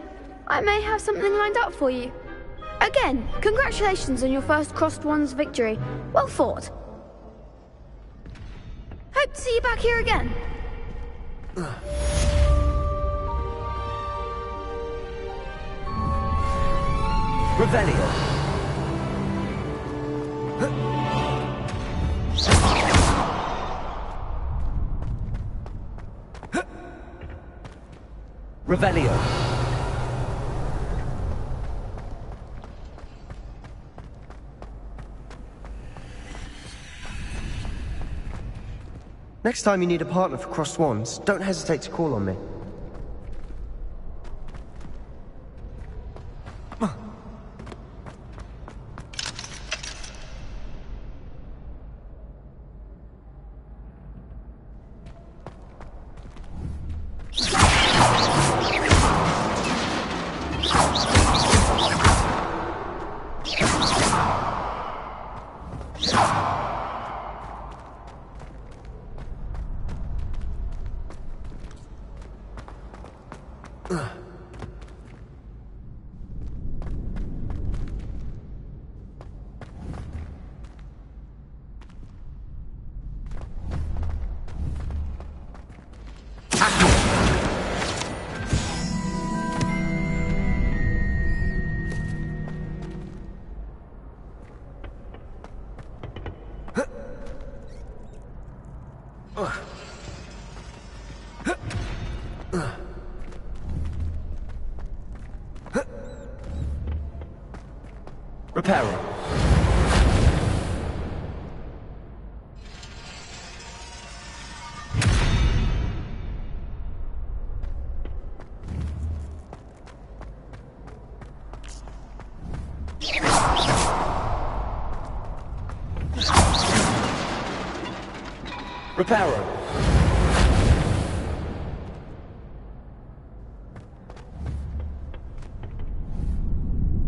[SPEAKER 20] I may have something lined up for you. Again, congratulations on your first Crossed Wands victory. Well fought. Hope to see you back here again.
[SPEAKER 10] Revelio. Revelio.
[SPEAKER 6] Next time you need a partner for Crossed Wands, don't hesitate to call on me.
[SPEAKER 10] Reparo. Reparo.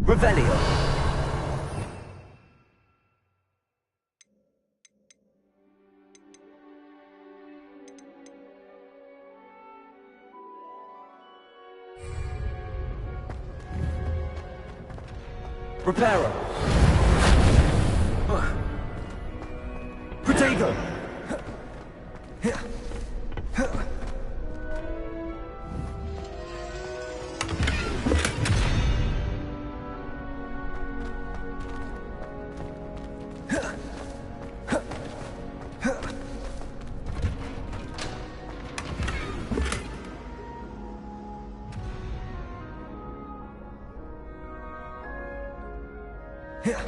[SPEAKER 10] Revelio. Reparo. Protego.
[SPEAKER 1] Yeah.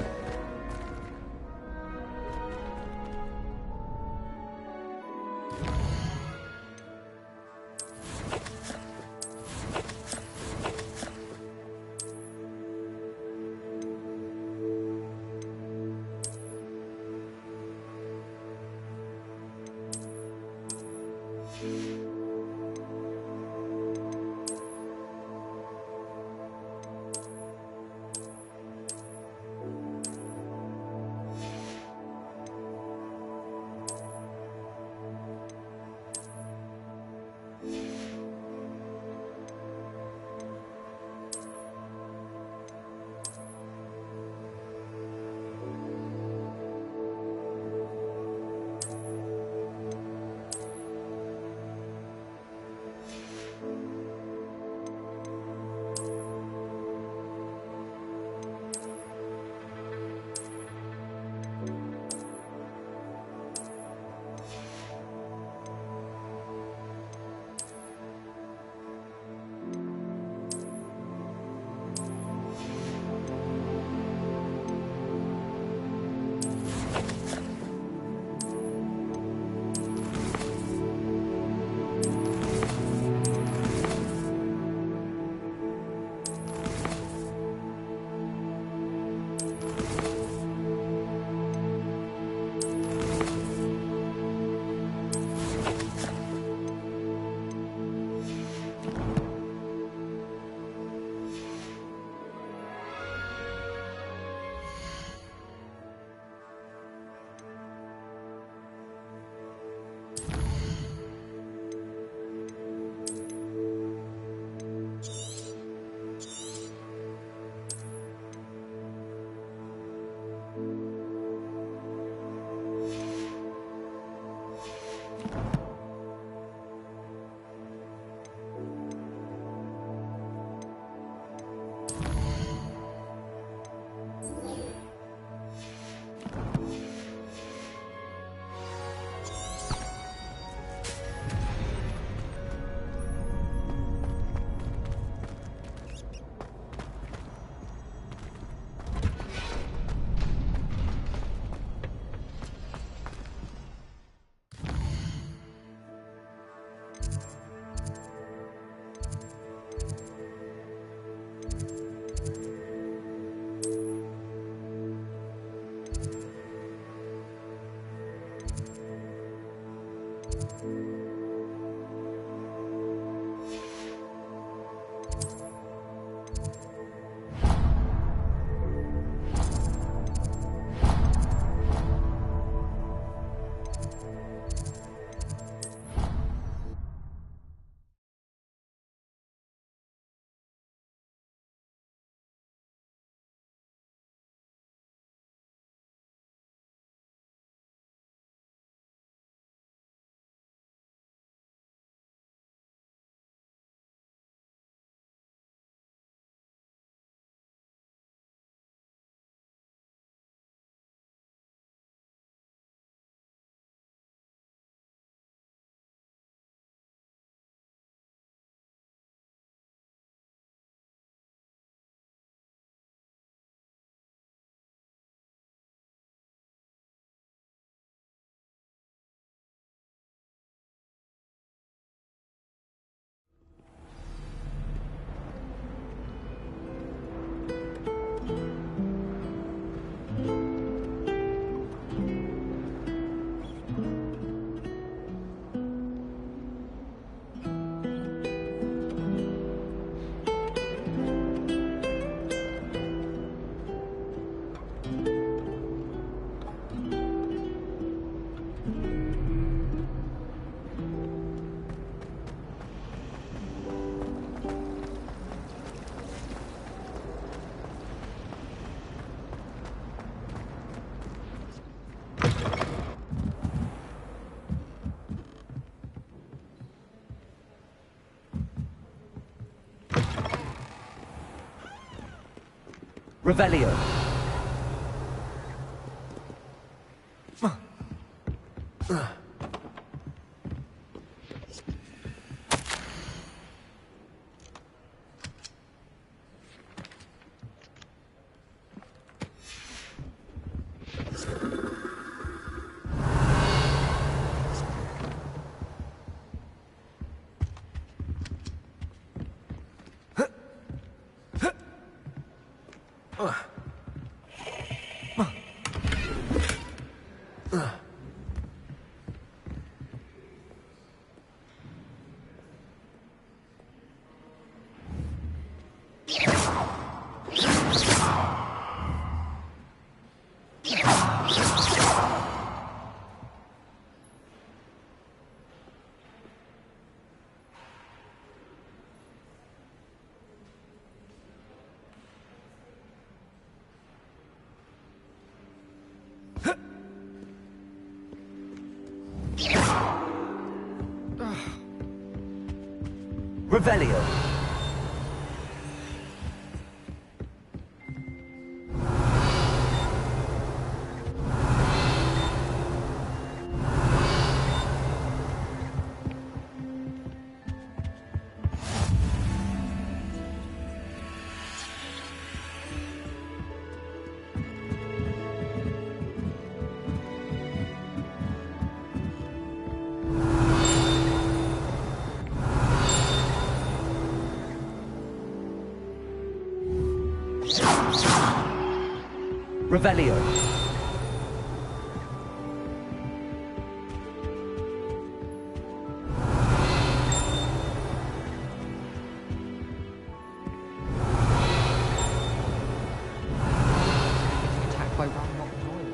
[SPEAKER 1] Revelio. Revelio. Revelio.
[SPEAKER 3] Attacked by Ram-Rock Doyle.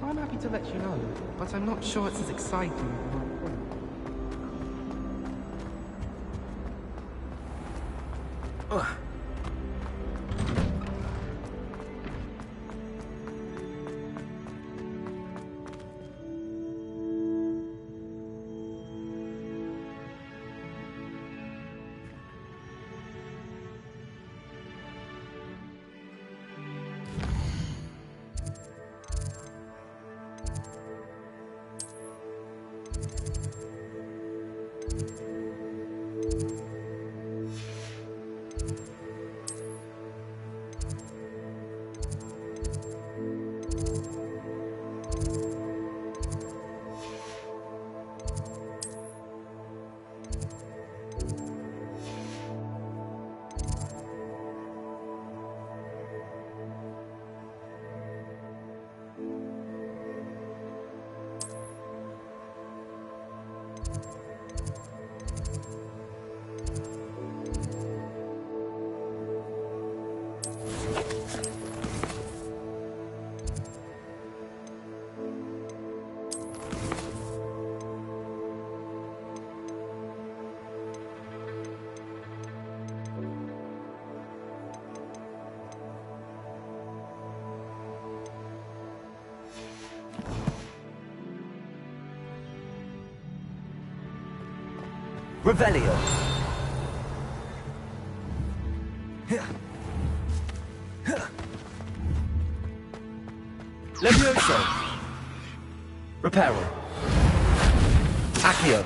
[SPEAKER 16] I'm happy to let you know, but I'm not sure it's as exciting as you might think.
[SPEAKER 1] Revelio. Reparo. Accio.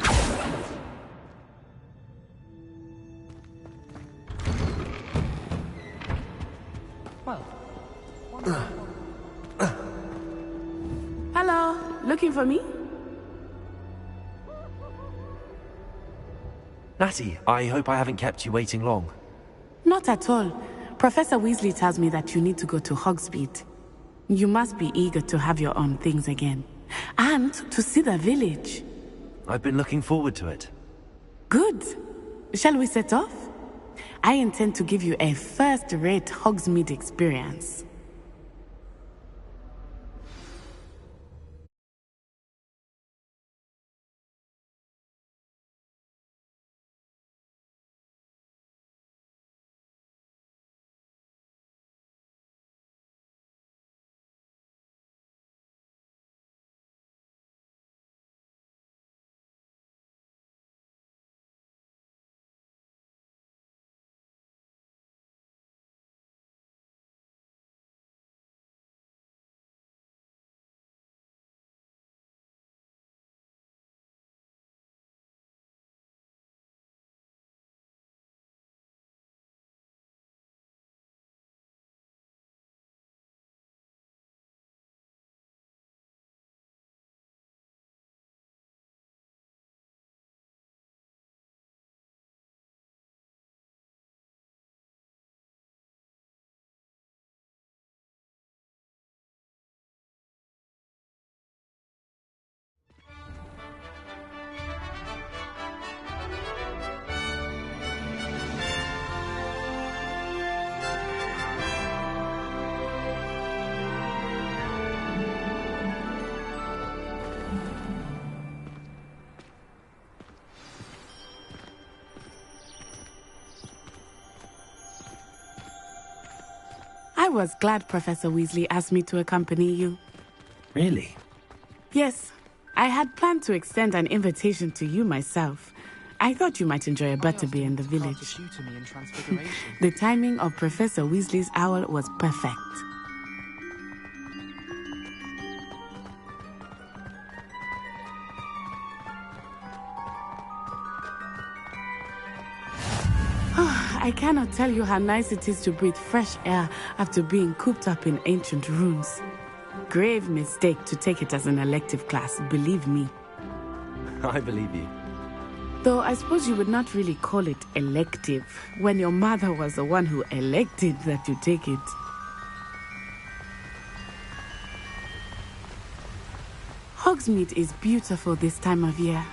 [SPEAKER 14] Hello, looking for me?
[SPEAKER 2] Natty, I hope I haven't kept you waiting long.
[SPEAKER 14] Not at all. Professor Weasley tells me that you need to go to Hogsmeade. You must be eager to have your own things again. And to see the village.
[SPEAKER 2] I've been looking forward to it.
[SPEAKER 14] Good. Shall we set off? I intend to give you a first-rate Hogsmeade experience. I was glad Professor Weasley asked me to accompany you.
[SPEAKER 2] Really?
[SPEAKER 14] Yes. I had planned to extend an invitation to you myself. I thought you might enjoy a butterbeer in the village. The timing of Professor Weasley's owl was perfect. I cannot tell you how nice it is to breathe fresh air after being cooped up in ancient ruins. Grave mistake to take it as an elective class, believe me.
[SPEAKER 2] I believe you.
[SPEAKER 14] Though I suppose you would not really call it elective when your mother was the one who elected that you take it. Hogsmeade is beautiful this time of year.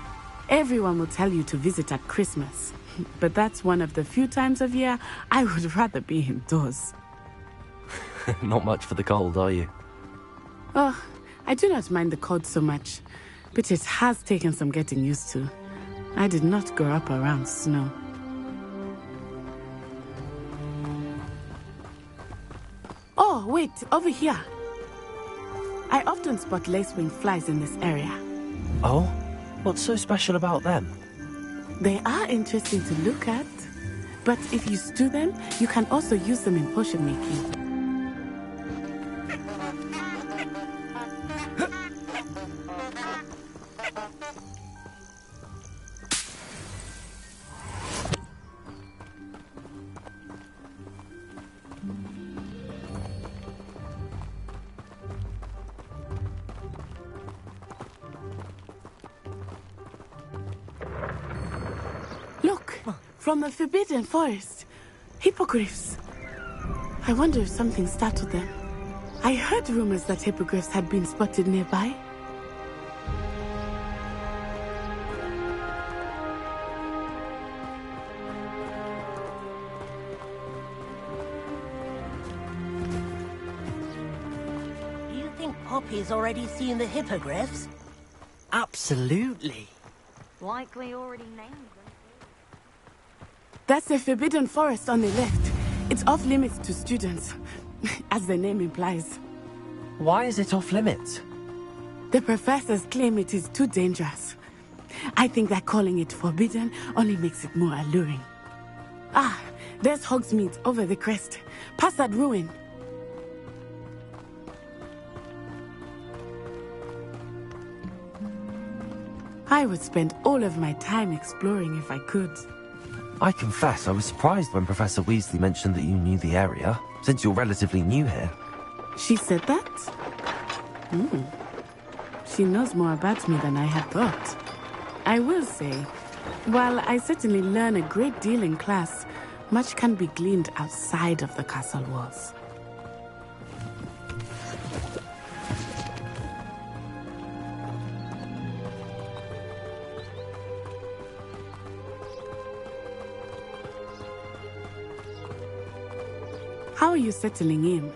[SPEAKER 14] Everyone will tell you to visit at Christmas. But that's one of the few times of year I would rather be indoors.
[SPEAKER 2] Not much for the cold, are you?
[SPEAKER 14] Oh, I do not mind the cold so much, but it has taken some getting used to. I did not grow up around snow. Oh, wait, over here. I often spot lacewing flies in this area.
[SPEAKER 2] Oh? What's so special about them?
[SPEAKER 14] They are interesting to look at, but if you stew them, you can also use them in potion making. From the Forbidden Forest. Hippogriffs. I wonder if something startled them. I heard rumors that hippogriffs had been spotted nearby.
[SPEAKER 11] Do you think Poppy's already seen the hippogriffs?
[SPEAKER 3] Absolutely.
[SPEAKER 17] Likely already named them.
[SPEAKER 14] That's the Forbidden Forest on the left. It's off limits to students, as the name implies.
[SPEAKER 2] Why is it off limits?
[SPEAKER 14] The professors claim it is too dangerous. I think that calling it forbidden only makes it more alluring. Ah, there's Hogsmeade over the crest, past that ruin. I would spend all of my time exploring if I could.
[SPEAKER 2] I confess I was surprised when Professor Weasley mentioned that you knew the area, since you're relatively new here.
[SPEAKER 14] She said that? She knows more about me than I had thought. I will say, while I certainly learn a great deal in class, much can be gleaned outside of the castle walls. How are you settling in?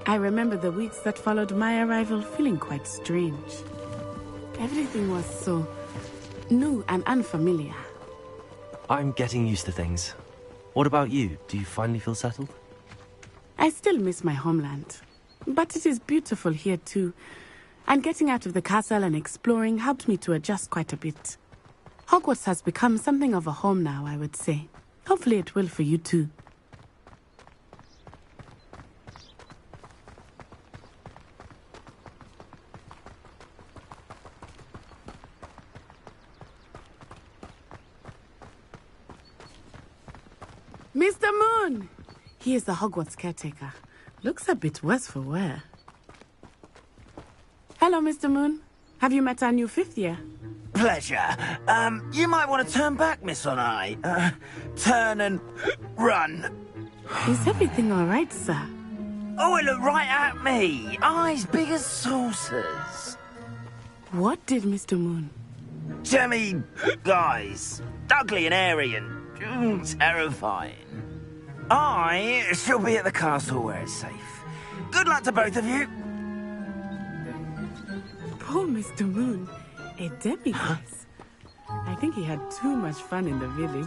[SPEAKER 14] I remember the weeks that followed my arrival feeling quite strange. Everything was so new and unfamiliar.
[SPEAKER 2] I'm getting used to things. What about you? Do you finally feel settled?
[SPEAKER 14] I still miss my homeland, but it is beautiful here too. And getting out of the castle and exploring helped me to adjust quite a bit. Hogwarts has become something of a home now, I would say. Hopefully it will for you too. Mr. Moon! He is the Hogwarts caretaker. Looks a bit worse for wear. Hello, Mr. Moon. Have you met our new fifth year?
[SPEAKER 18] Pleasure. You might want to turn back, Miss Onai. Turn and run.
[SPEAKER 14] Is everything all right, sir?
[SPEAKER 18] Oh, it looked right at me. Eyes big as saucers.
[SPEAKER 14] What did Mr. Moon?
[SPEAKER 18] Jemmy guys. Ugly and airy and terrifying. I shall be at the castle where it's safe. Good luck to both of you.
[SPEAKER 14] Poor Mr. Moon. A demiguise. I think he had too much fun in the village.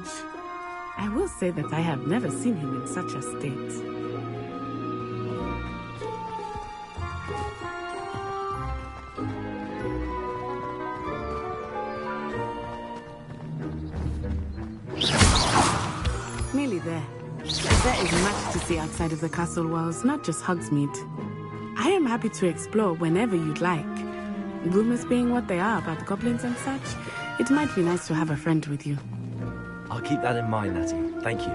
[SPEAKER 14] I will say that I have never seen him in such a state. Nearly there. There is much to see outside of the castle walls, not just Hogsmeade. I am happy to explore whenever you'd like. Rumors being what they are about goblins and such, it might be nice to have a friend with you.
[SPEAKER 2] I'll keep that in mind, Natty. Thank you.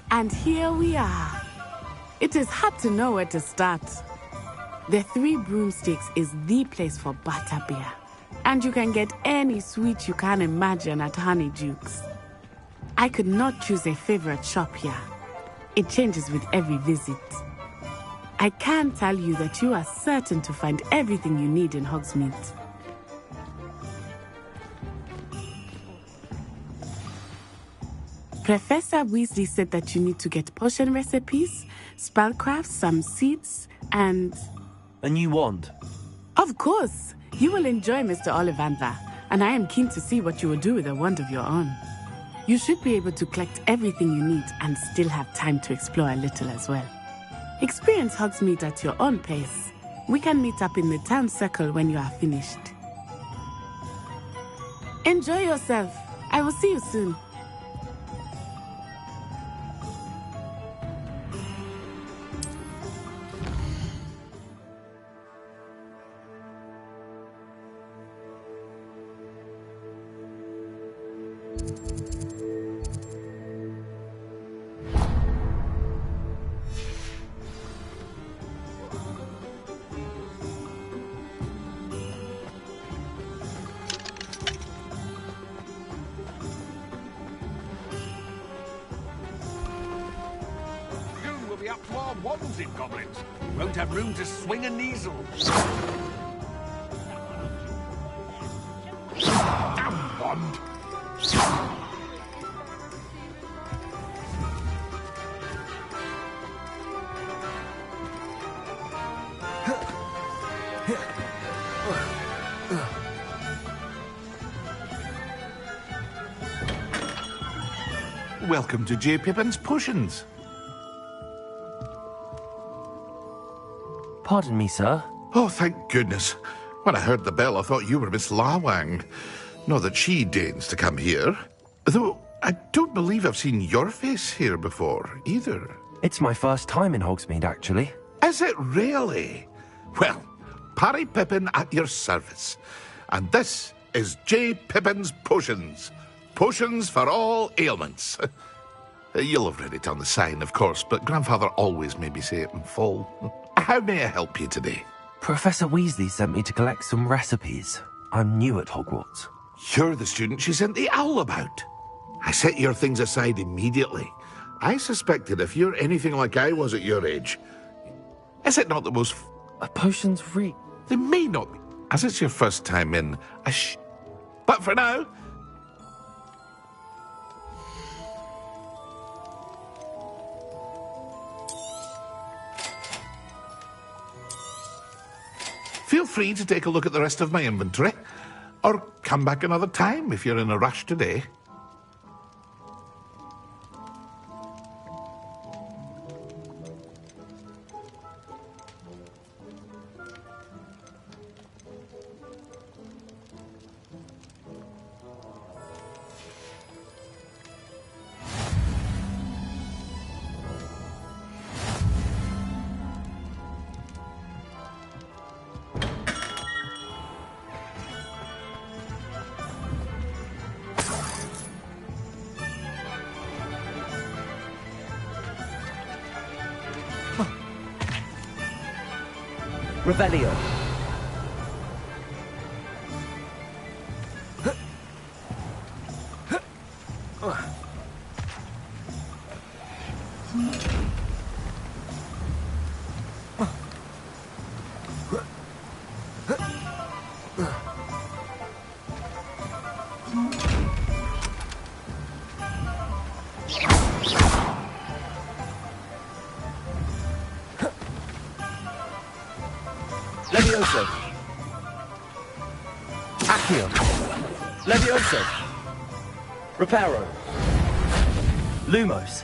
[SPEAKER 14] And here we are. It is hard to know where to start. The Three Broomsticks is the place for butterbeer. And you can get any sweet you can imagine at Honeydukes. I could not choose a favorite shop here. It changes with every visit. I can tell you that you are certain to find everything you need in Hogsmeade. Professor Weasley said that you need to get potion recipes, spellcrafts, some seeds, and...
[SPEAKER 2] A new wand?
[SPEAKER 14] Of course! You will enjoy Mr. Ollivander, and I am keen to see what you will do with a wand of your own. You should be able to collect everything you need and still have time to explore a little as well. Experience Hogsmeade at your own pace. We can meet up in the town circle when you are finished. Enjoy yourself. I will see you soon.
[SPEAKER 21] Up to our wands in goblins. We won't have room to swing a neasel. Damn wand.
[SPEAKER 22] Welcome to J. Pippin's Potions.
[SPEAKER 2] Pardon me, sir.
[SPEAKER 8] Oh, thank goodness. When I heard the bell, I thought you were Miss Lawang. Not that she deigns to come here. Though, I don't believe I've seen your face here before, either.
[SPEAKER 2] It's my first time in Hogsmeade, actually.
[SPEAKER 8] Is it really? Well, Parry Pippin at your service. And this is J. Pippin's Potions. Potions for all ailments. You'll have read it on the sign, of course, but Grandfather always made me say it in full. How may I help you today?
[SPEAKER 2] Professor Weasley sent me to collect some recipes. I'm new at Hogwarts.
[SPEAKER 8] You're the student she sent the owl about. I set your things aside immediately. I suspected if you're anything like I was at your age, is it not the most...
[SPEAKER 2] Potions
[SPEAKER 8] They may not be, as it's your first time in a But for now... Feel free to take a look at the rest of my inventory, or come back another time if you're in a rush today.
[SPEAKER 1] Revelio. Levioso. Accio. Levioso. Reparo.
[SPEAKER 2] Lumos.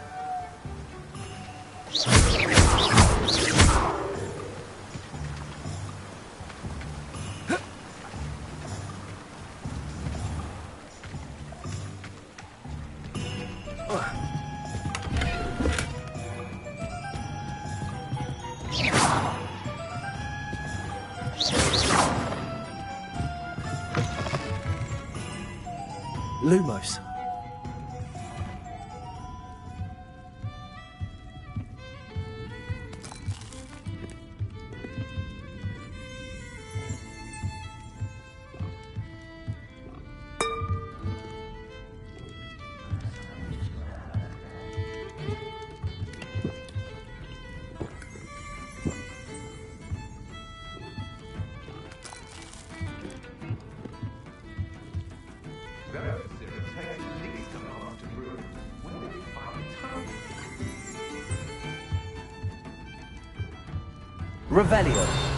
[SPEAKER 2] Lumos.
[SPEAKER 1] Revelio.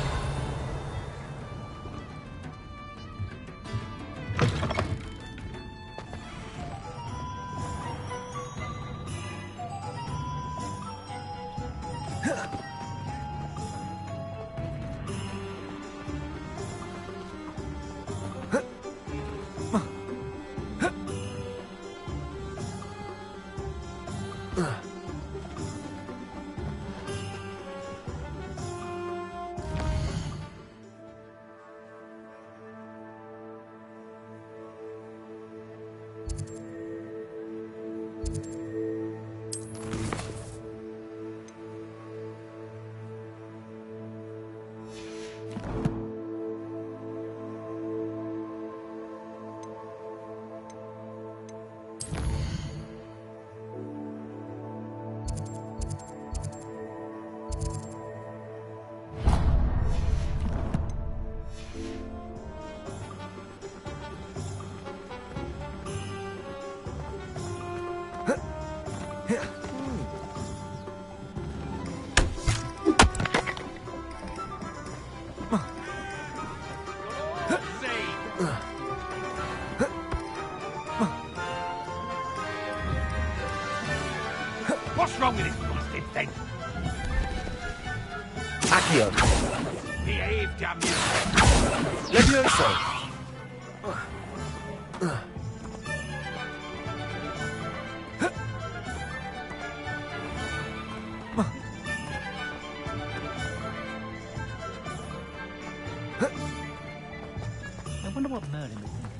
[SPEAKER 21] What's wrong with this blasted thing?
[SPEAKER 1] Levioso.
[SPEAKER 21] Behave, damn you!
[SPEAKER 1] Levioso. I wonder what Merlin would think.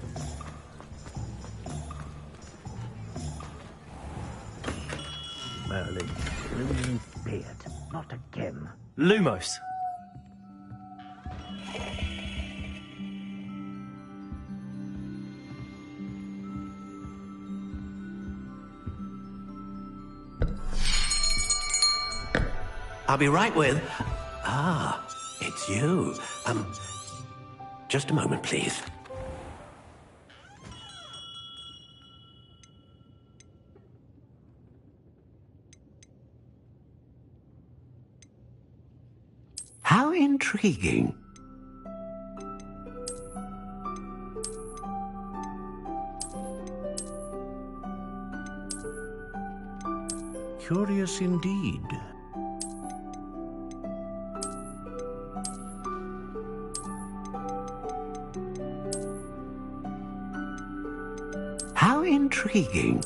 [SPEAKER 2] Merlin, Lumine's beard. Not again.
[SPEAKER 1] Lumos.
[SPEAKER 15] I'll be right with... Ah, it's you. Just a moment, please. How intriguing. Curious indeed. How intriguing.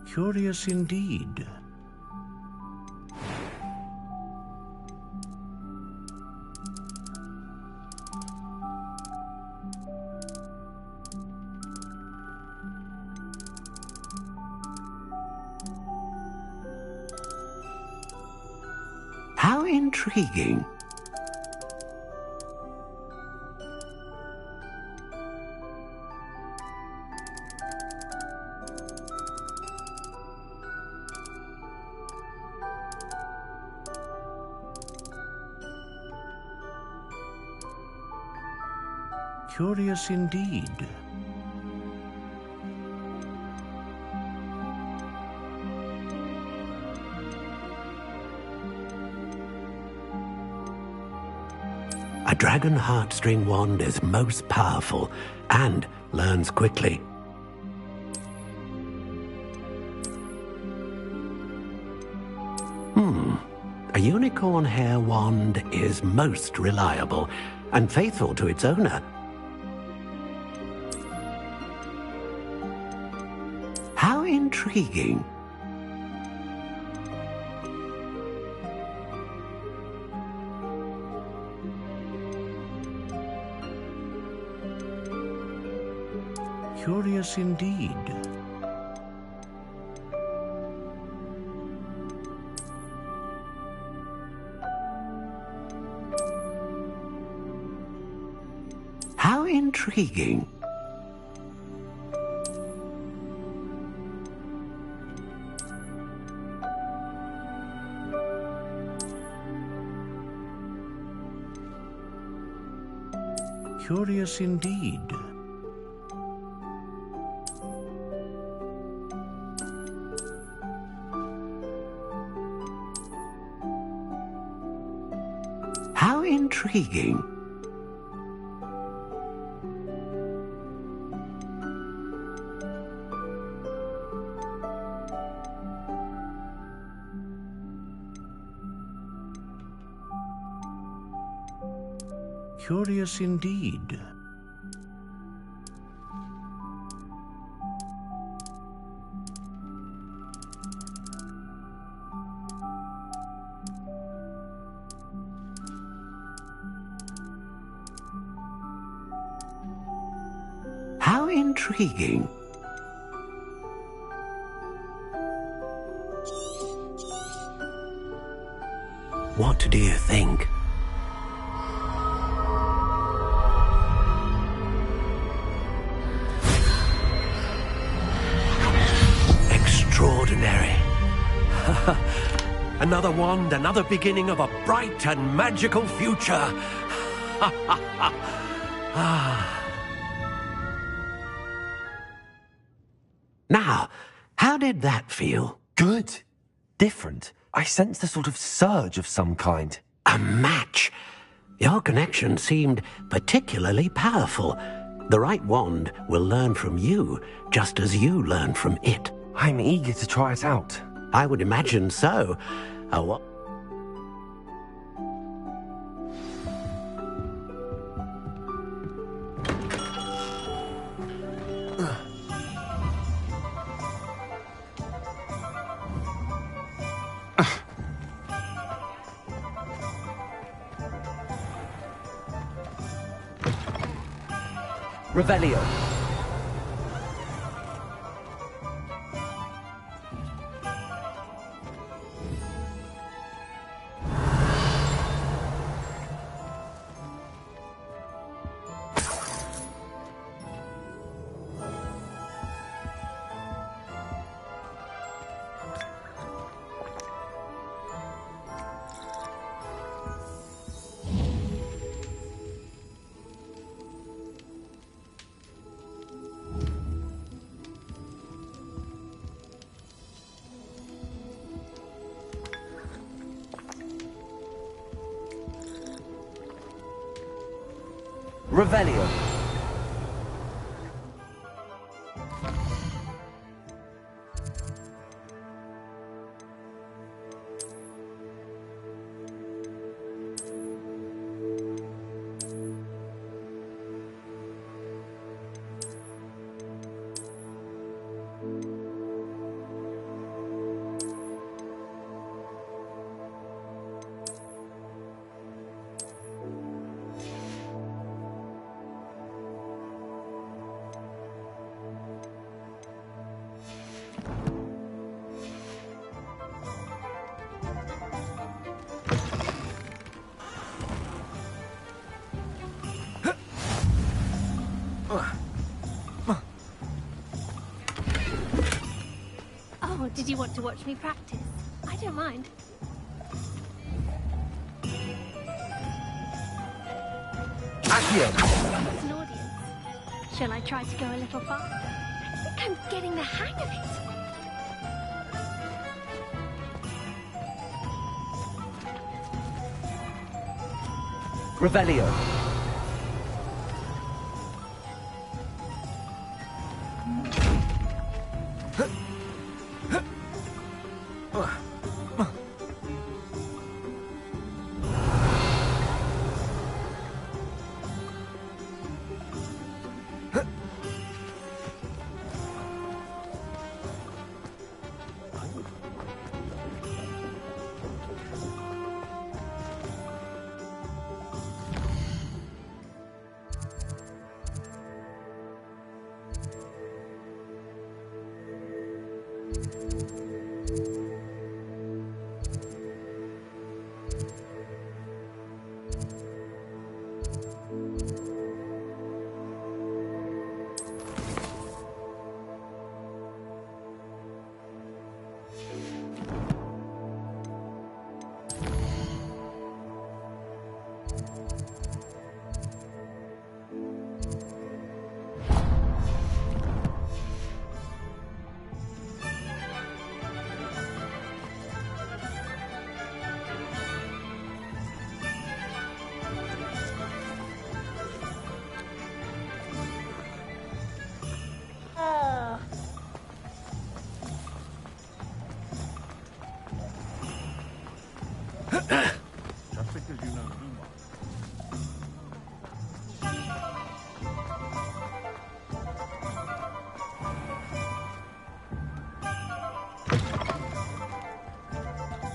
[SPEAKER 15] Curious indeed. How intriguing. Curious indeed. A dragon heartstring wand is most powerful and learns quickly. A unicorn hair wand is most reliable and faithful to its owner. How intriguing. Curious indeed. How intriguing. Curious indeed. How intriguing. Curious indeed. How intriguing. What do you think? Extraordinary. Another wand, another beginning of a bright and magical future. Now, how did that feel?
[SPEAKER 2] Good. Different. I sensed a sort of surge of some kind.
[SPEAKER 15] A match. Your connection seemed particularly powerful. The right wand will learn from you, just as you learn from it.
[SPEAKER 2] I'm eager to try it out.
[SPEAKER 15] I would imagine so. What?
[SPEAKER 10] Revelio. Revelio.
[SPEAKER 4] Oh, did you want to watch me practice? I don't mind.
[SPEAKER 10] Accio.
[SPEAKER 4] It's an audience. Shall I try to go a little faster? I think I'm getting the hang of it.
[SPEAKER 10] Revelio.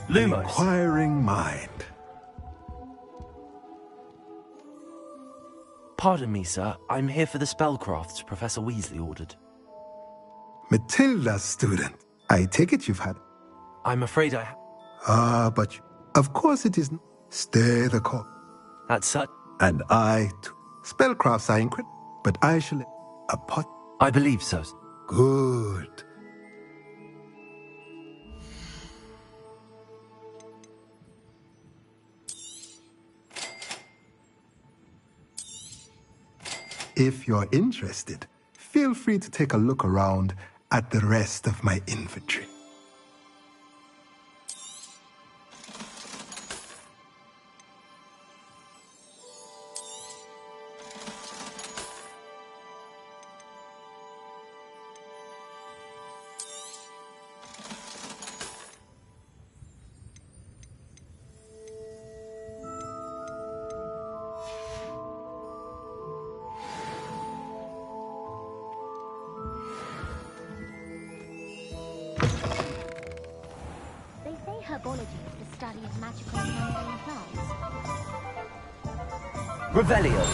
[SPEAKER 2] Lumos.
[SPEAKER 8] Inquiring mind.
[SPEAKER 2] Pardon me, sir. I'm here for the spellcrafts Professor Weasley ordered.
[SPEAKER 12] Matilda's student. I take it you've had.
[SPEAKER 2] I'm afraid I...
[SPEAKER 12] But of course it isn't. Stay the course.
[SPEAKER 2] That's such...
[SPEAKER 12] And I, too. Spellcrafts are incredible, but I shall... A pot...
[SPEAKER 2] I believe so.
[SPEAKER 12] Good. If you're interested, feel free to take a look around at the rest of my inventory.
[SPEAKER 17] Herbology is the study of magical and mundane plants.
[SPEAKER 10] Revelio.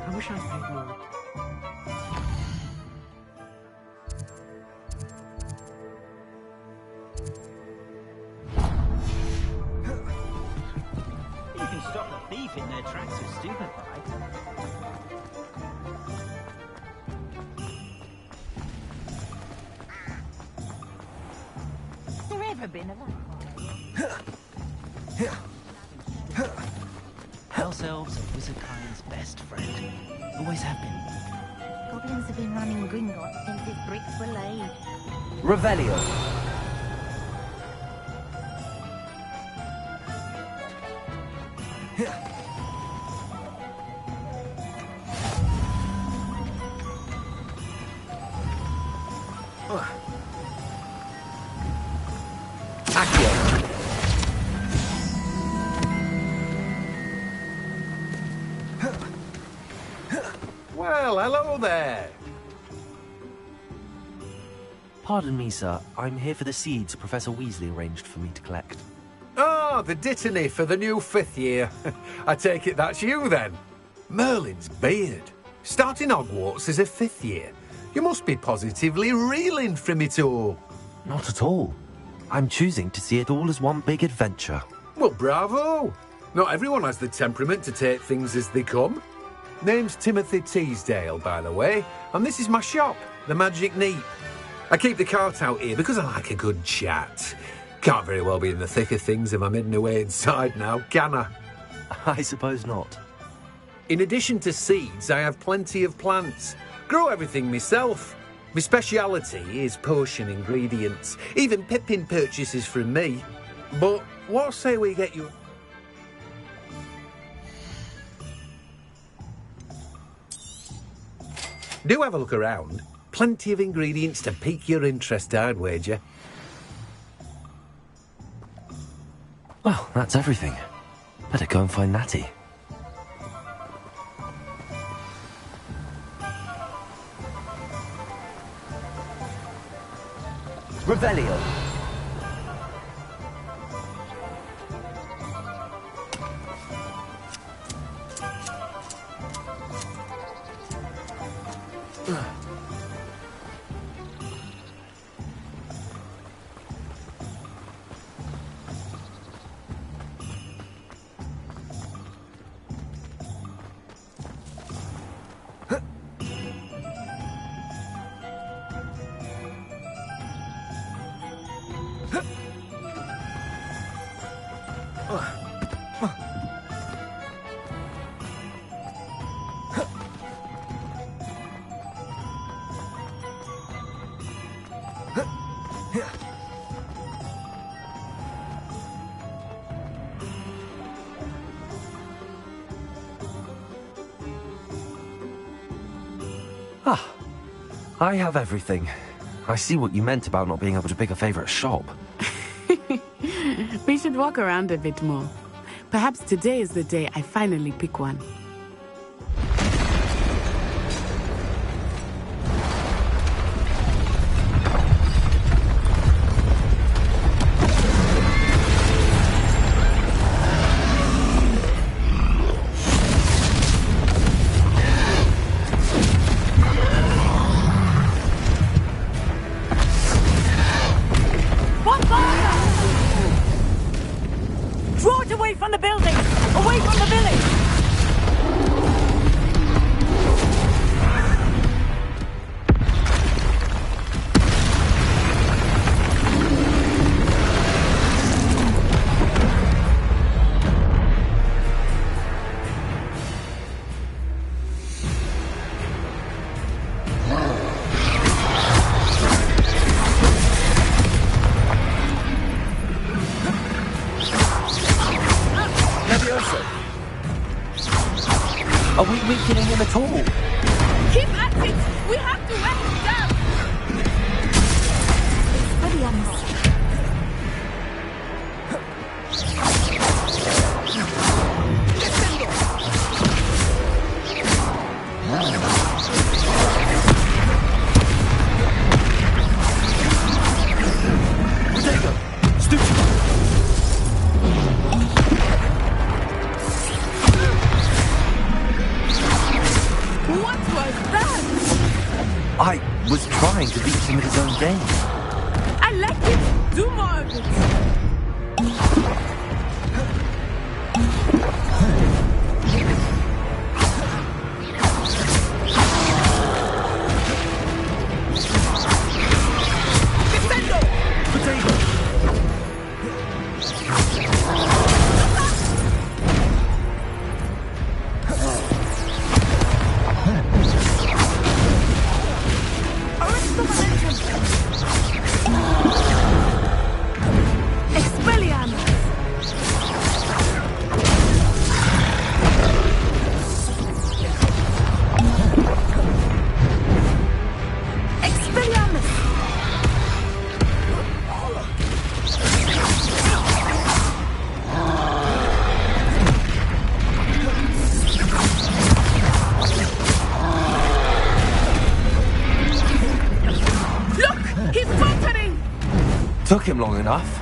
[SPEAKER 3] I wish I'd paid more.
[SPEAKER 1] You can stop the thief in their tracks with stupefy.
[SPEAKER 5] Has there ever been a
[SPEAKER 1] House elves are wizardkind's best friend. Always have been.
[SPEAKER 5] Goblins have been running Gringotts since its bricks were laid.
[SPEAKER 10] Revelio.
[SPEAKER 15] Well, hello there.
[SPEAKER 2] Pardon me, sir. I'm here for the seeds Professor Weasley arranged for me to collect.
[SPEAKER 15] Oh, the dittany for the new 5th year. I take it that's you, then. Merlin's beard. Starting Hogwarts as a 5th year. You must be positively reeling from it all.
[SPEAKER 2] Not at all. I'm choosing to see it all as one big adventure.
[SPEAKER 15] Well, bravo. Not everyone has the temperament to take things as they come. Name's Timothy Teasdale, by the way, and this is my shop, the Magic Neep. I keep the cart out here because I like a good chat. Can't very well be in the thick of things if I'm hidden away inside now, can I?
[SPEAKER 2] I suppose not.
[SPEAKER 15] In addition to seeds, I have plenty of plants. Grow everything myself. My speciality is potion ingredients. Even Pippin purchases from me. But what say we get you... Do have a look around. Plenty of ingredients to pique your interest, I'd wager.
[SPEAKER 2] Well, that's everything. Better go and find Natty.
[SPEAKER 10] Revelio.
[SPEAKER 2] I have everything. I see what you meant about not being able to pick a favourite shop.
[SPEAKER 14] We should walk around a bit more. Perhaps today is the day I finally pick one.
[SPEAKER 5] Draw it away from the building! Away from the village!
[SPEAKER 2] Are we weakening him at all?
[SPEAKER 5] Keep at it! We have to wear him down! like it, do more of it.
[SPEAKER 2] Took him long enough.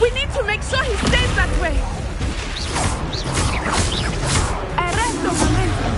[SPEAKER 5] We need to make sure he stays that way. Arresto momentum.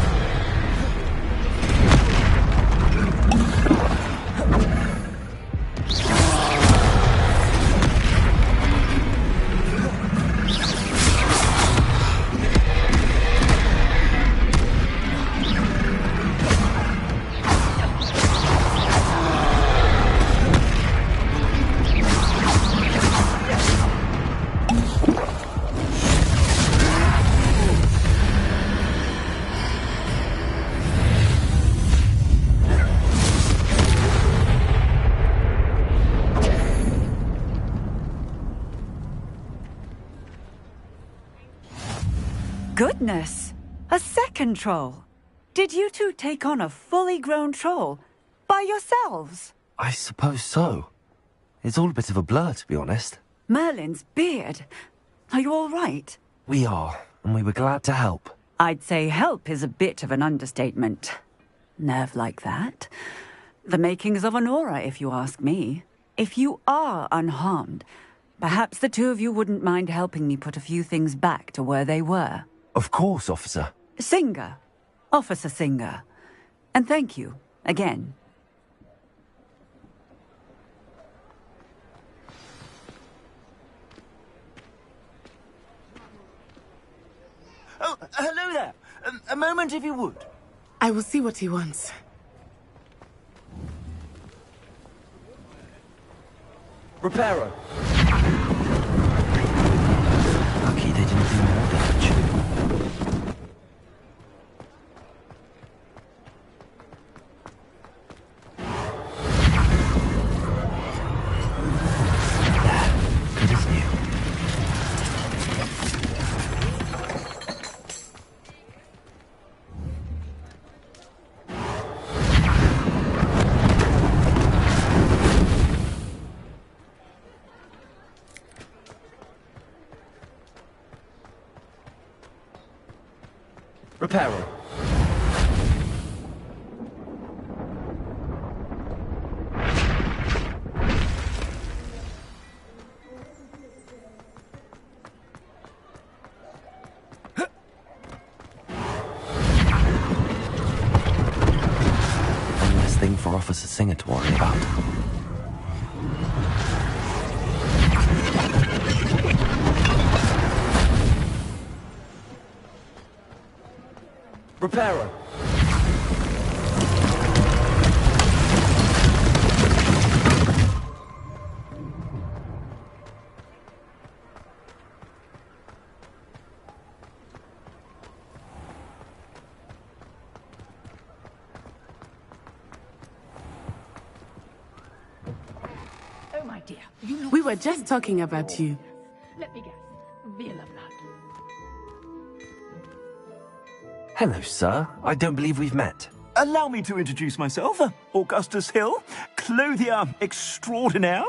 [SPEAKER 19] Goodness! A second troll! Did you two take on a fully grown troll? By yourselves?
[SPEAKER 2] I suppose so. It's all a bit of a blur, to be honest.
[SPEAKER 19] Merlin's beard. Are you all right?
[SPEAKER 2] We are, and we were glad to help.
[SPEAKER 19] I'd say help is a bit of an understatement. Nerve like that. The makings of an aura, if you ask me. If you are unharmed, perhaps the two of you wouldn't mind helping me put a few things back to where they were.
[SPEAKER 2] Of course, officer.
[SPEAKER 19] Singer. Officer Singer. And thank you, again.
[SPEAKER 18] Oh, hello there. A moment, if you would.
[SPEAKER 14] I will see what he wants.
[SPEAKER 10] Reparo.
[SPEAKER 2] Lucky they didn't do more damage. Good as new.
[SPEAKER 10] Reparo.
[SPEAKER 2] One less thing for Officer Singer to worry about.
[SPEAKER 10] Reparo.
[SPEAKER 5] Oh, my dear.
[SPEAKER 14] We were just talking about you.
[SPEAKER 5] Let me guess. Vila blood.
[SPEAKER 2] Hello, sir. I don't believe we've met.
[SPEAKER 18] Allow me to introduce myself, Augustus Hill, clothier extraordinaire.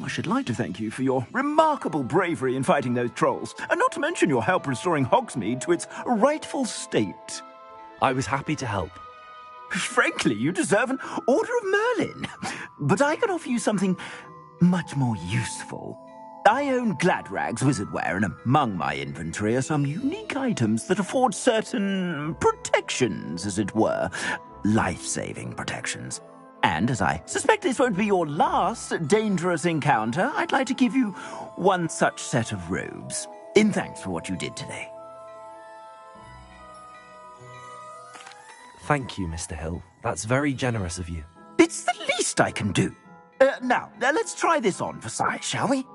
[SPEAKER 18] I should like to thank you for your remarkable bravery in fighting those trolls, and not to mention your help restoring Hogsmeade to its rightful state.
[SPEAKER 2] I was happy to help.
[SPEAKER 18] Frankly, you deserve an Order of Merlin. But I can offer you something much more useful. I own Gladrag's wizardware, and among my inventory are some unique items that afford certain protections, as it were. Life-saving protections. And as I suspect this won't be your last dangerous encounter, I'd like to give you one such set of robes, in thanks for what you did today.
[SPEAKER 2] Thank you, Mr. Hill. That's very generous of you.
[SPEAKER 18] It's the least I can do. Now, let's try this on for size, shall we?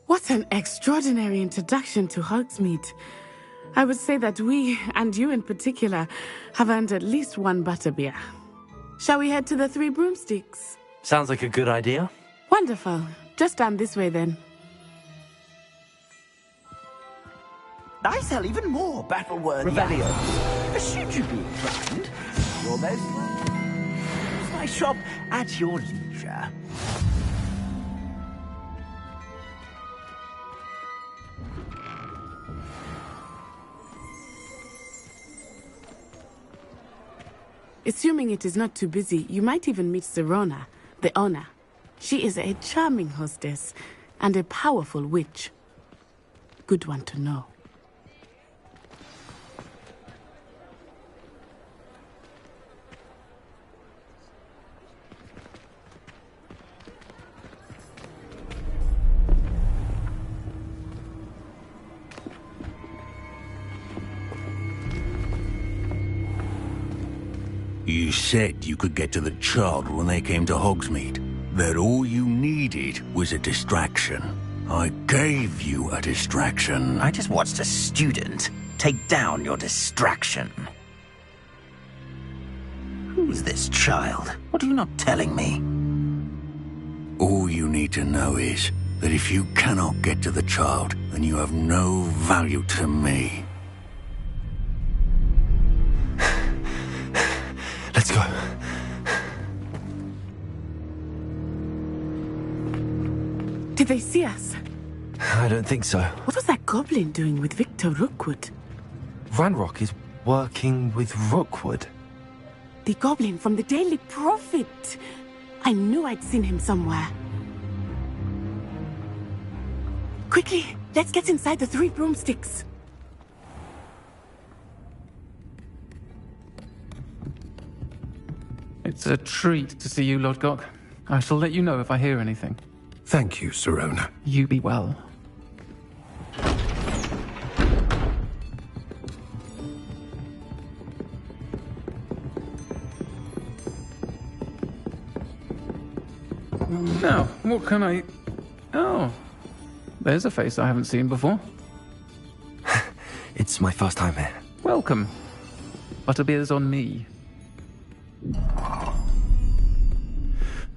[SPEAKER 14] What an extraordinary introduction to Hogsmeade. I would say that we, and you in particular, have earned at least one butterbeer. Shall we head to the Three Broomsticks?
[SPEAKER 2] Sounds like a good idea.
[SPEAKER 14] Wonderful. Just down this way then.
[SPEAKER 18] I sell even more battle-worthy
[SPEAKER 10] Revelio.
[SPEAKER 18] items. Should you be inclined, you're most welcome. Use my shop at your leisure.
[SPEAKER 14] Assuming it is not too busy, you might even meet Sirona, the owner. She is a charming hostess and a powerful witch. Good one to know.
[SPEAKER 9] You said you could get to the child when they came to Hogsmeade. That all you needed was a distraction. I gave you a distraction.
[SPEAKER 22] I just watched a student take down your distraction. Who's this child? What are you not telling me?
[SPEAKER 9] All you need to know is that if you cannot get to the child, then you have no value to me.
[SPEAKER 2] Let's go.
[SPEAKER 14] Did they see us?
[SPEAKER 2] I don't think so.
[SPEAKER 14] What was that goblin doing with Victor Rookwood?
[SPEAKER 2] Ranrock is working with Rookwood.
[SPEAKER 14] The goblin from the Daily Prophet. I knew I'd seen him somewhere. Quickly, let's get inside the Three Broomsticks.
[SPEAKER 16] It's a treat to see you, Lodgok. I shall let you know if I hear anything.
[SPEAKER 15] Thank you, Sirona.
[SPEAKER 16] You be well. Now, what can I... Oh, there's a face I haven't seen before.
[SPEAKER 2] It's my first time here.
[SPEAKER 16] Welcome. Butterbeer's on me.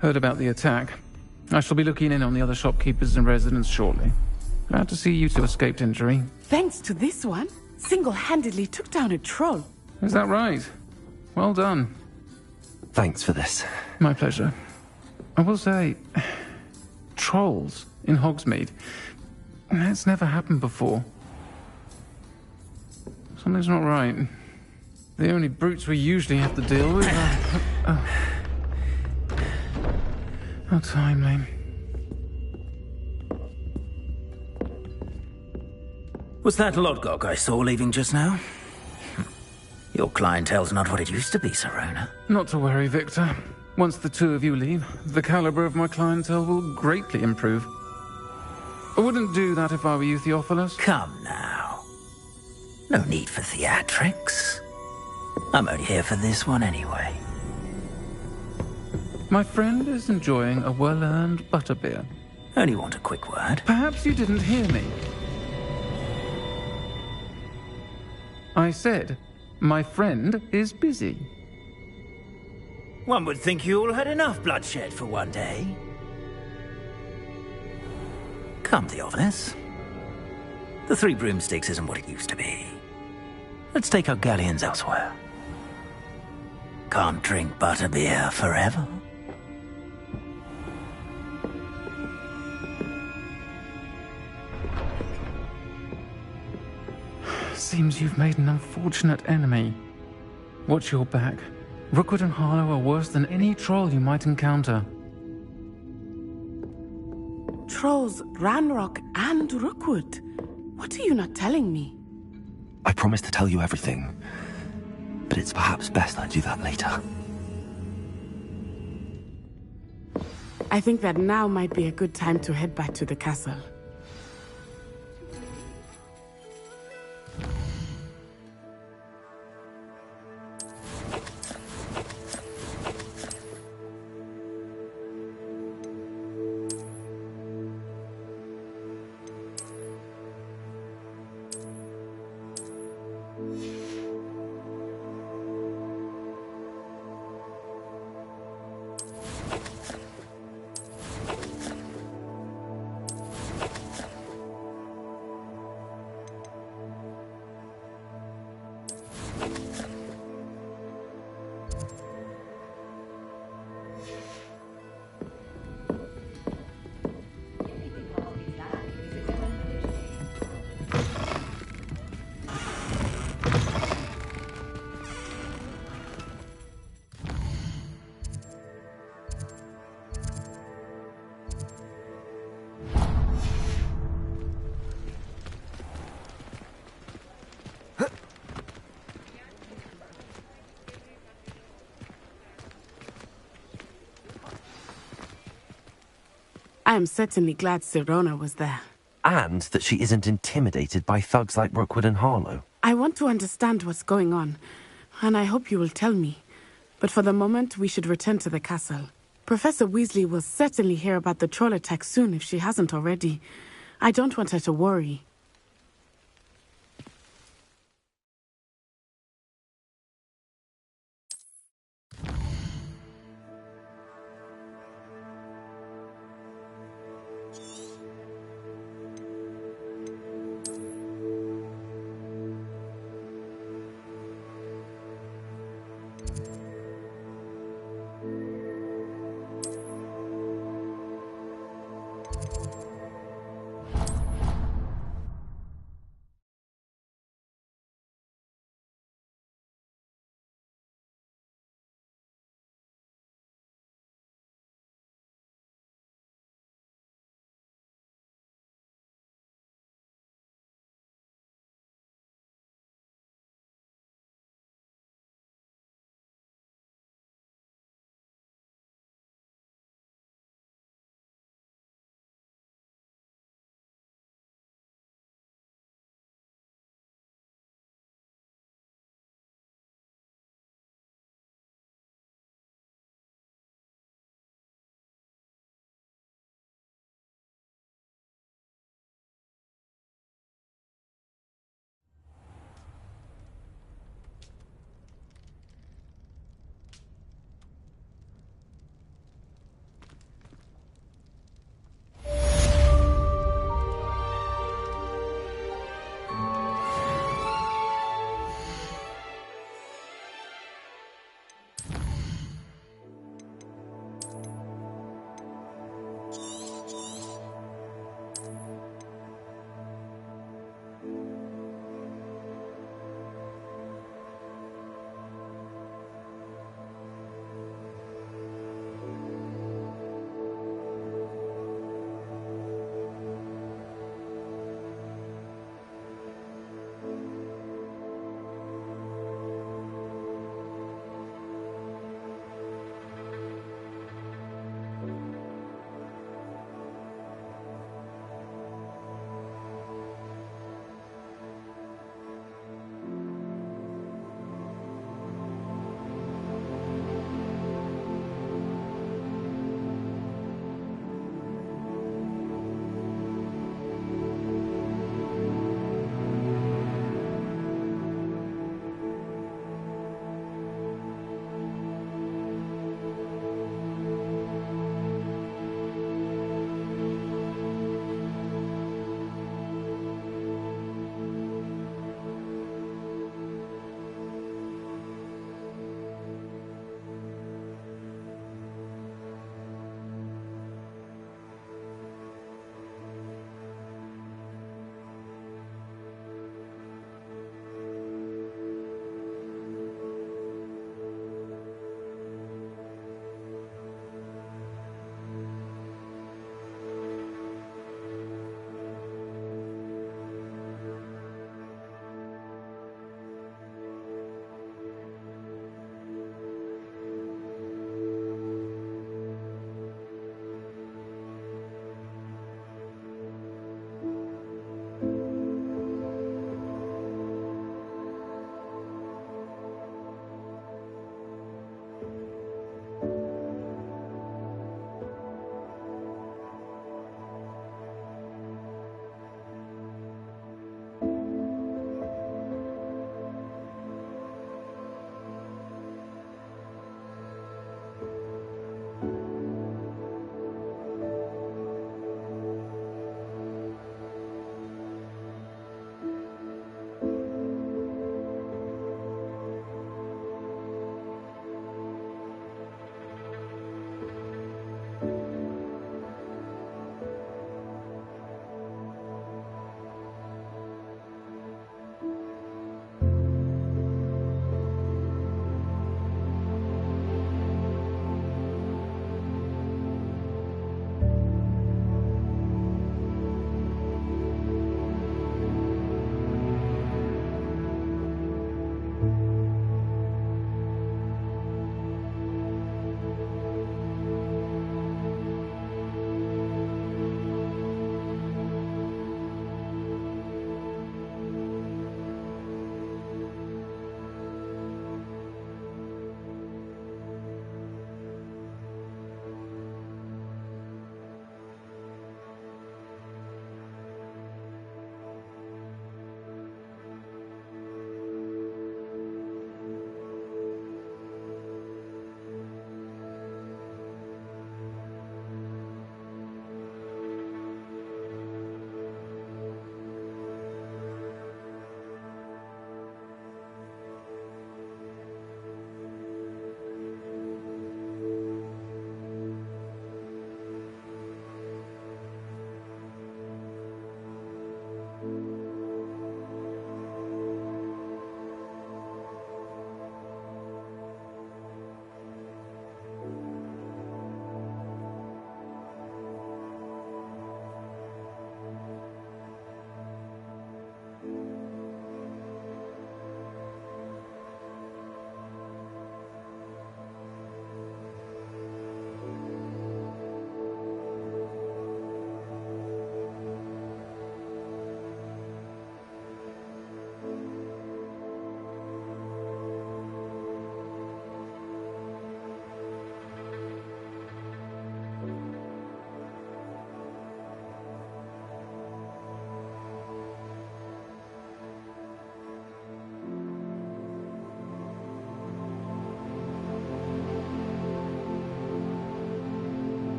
[SPEAKER 16] Heard about the attack. I shall be looking in on the other shopkeepers and residents shortly. Glad to see you two escaped injury.
[SPEAKER 14] Thanks to this one, single-handedly took down a troll.
[SPEAKER 16] Is that right? Well done.
[SPEAKER 2] Thanks for this.
[SPEAKER 16] My pleasure. I will say, trolls in Hogsmeade. That's never happened before. Something's not right. The only brutes we usually have to deal with are... How timely.
[SPEAKER 22] Was that Lodgok I saw leaving just now? Your clientele's not what it used to be, Sirona.
[SPEAKER 16] Not to worry, Victor. Once the two of you leave, the caliber of my clientele will greatly improve. I wouldn't do that if I were you, Theophilus.
[SPEAKER 22] Come now. No need for theatrics. I'm only here for this one anyway.
[SPEAKER 16] My friend is enjoying a well-earned butterbeer.
[SPEAKER 22] Only want a quick word.
[SPEAKER 16] Perhaps you didn't hear me. I said, my friend is busy.
[SPEAKER 22] One would think you all had enough bloodshed for one day. Come, Theophilus. The Three Broomsticks isn't what it used to be. Let's take our galleons elsewhere. Can't drink butterbeer forever.
[SPEAKER 16] Seems you've made an unfortunate enemy. Watch your back. Rookwood and Harlow are worse than any troll you might encounter.
[SPEAKER 14] Trolls, Ranrock, and Rookwood. What are you not telling me?
[SPEAKER 2] I promised to tell you everything, but it's perhaps best I do that later.
[SPEAKER 14] I think that now might be a good time to head back to the castle. I am certainly glad Sirona was there.
[SPEAKER 2] And that she isn't intimidated by thugs like Rookwood and Harlow.
[SPEAKER 14] I want to understand what's going on, and I hope you will tell me. But for the moment, we should return to the castle. Professor Weasley will certainly hear about the troll attack soon if she hasn't already. I don't want her to worry.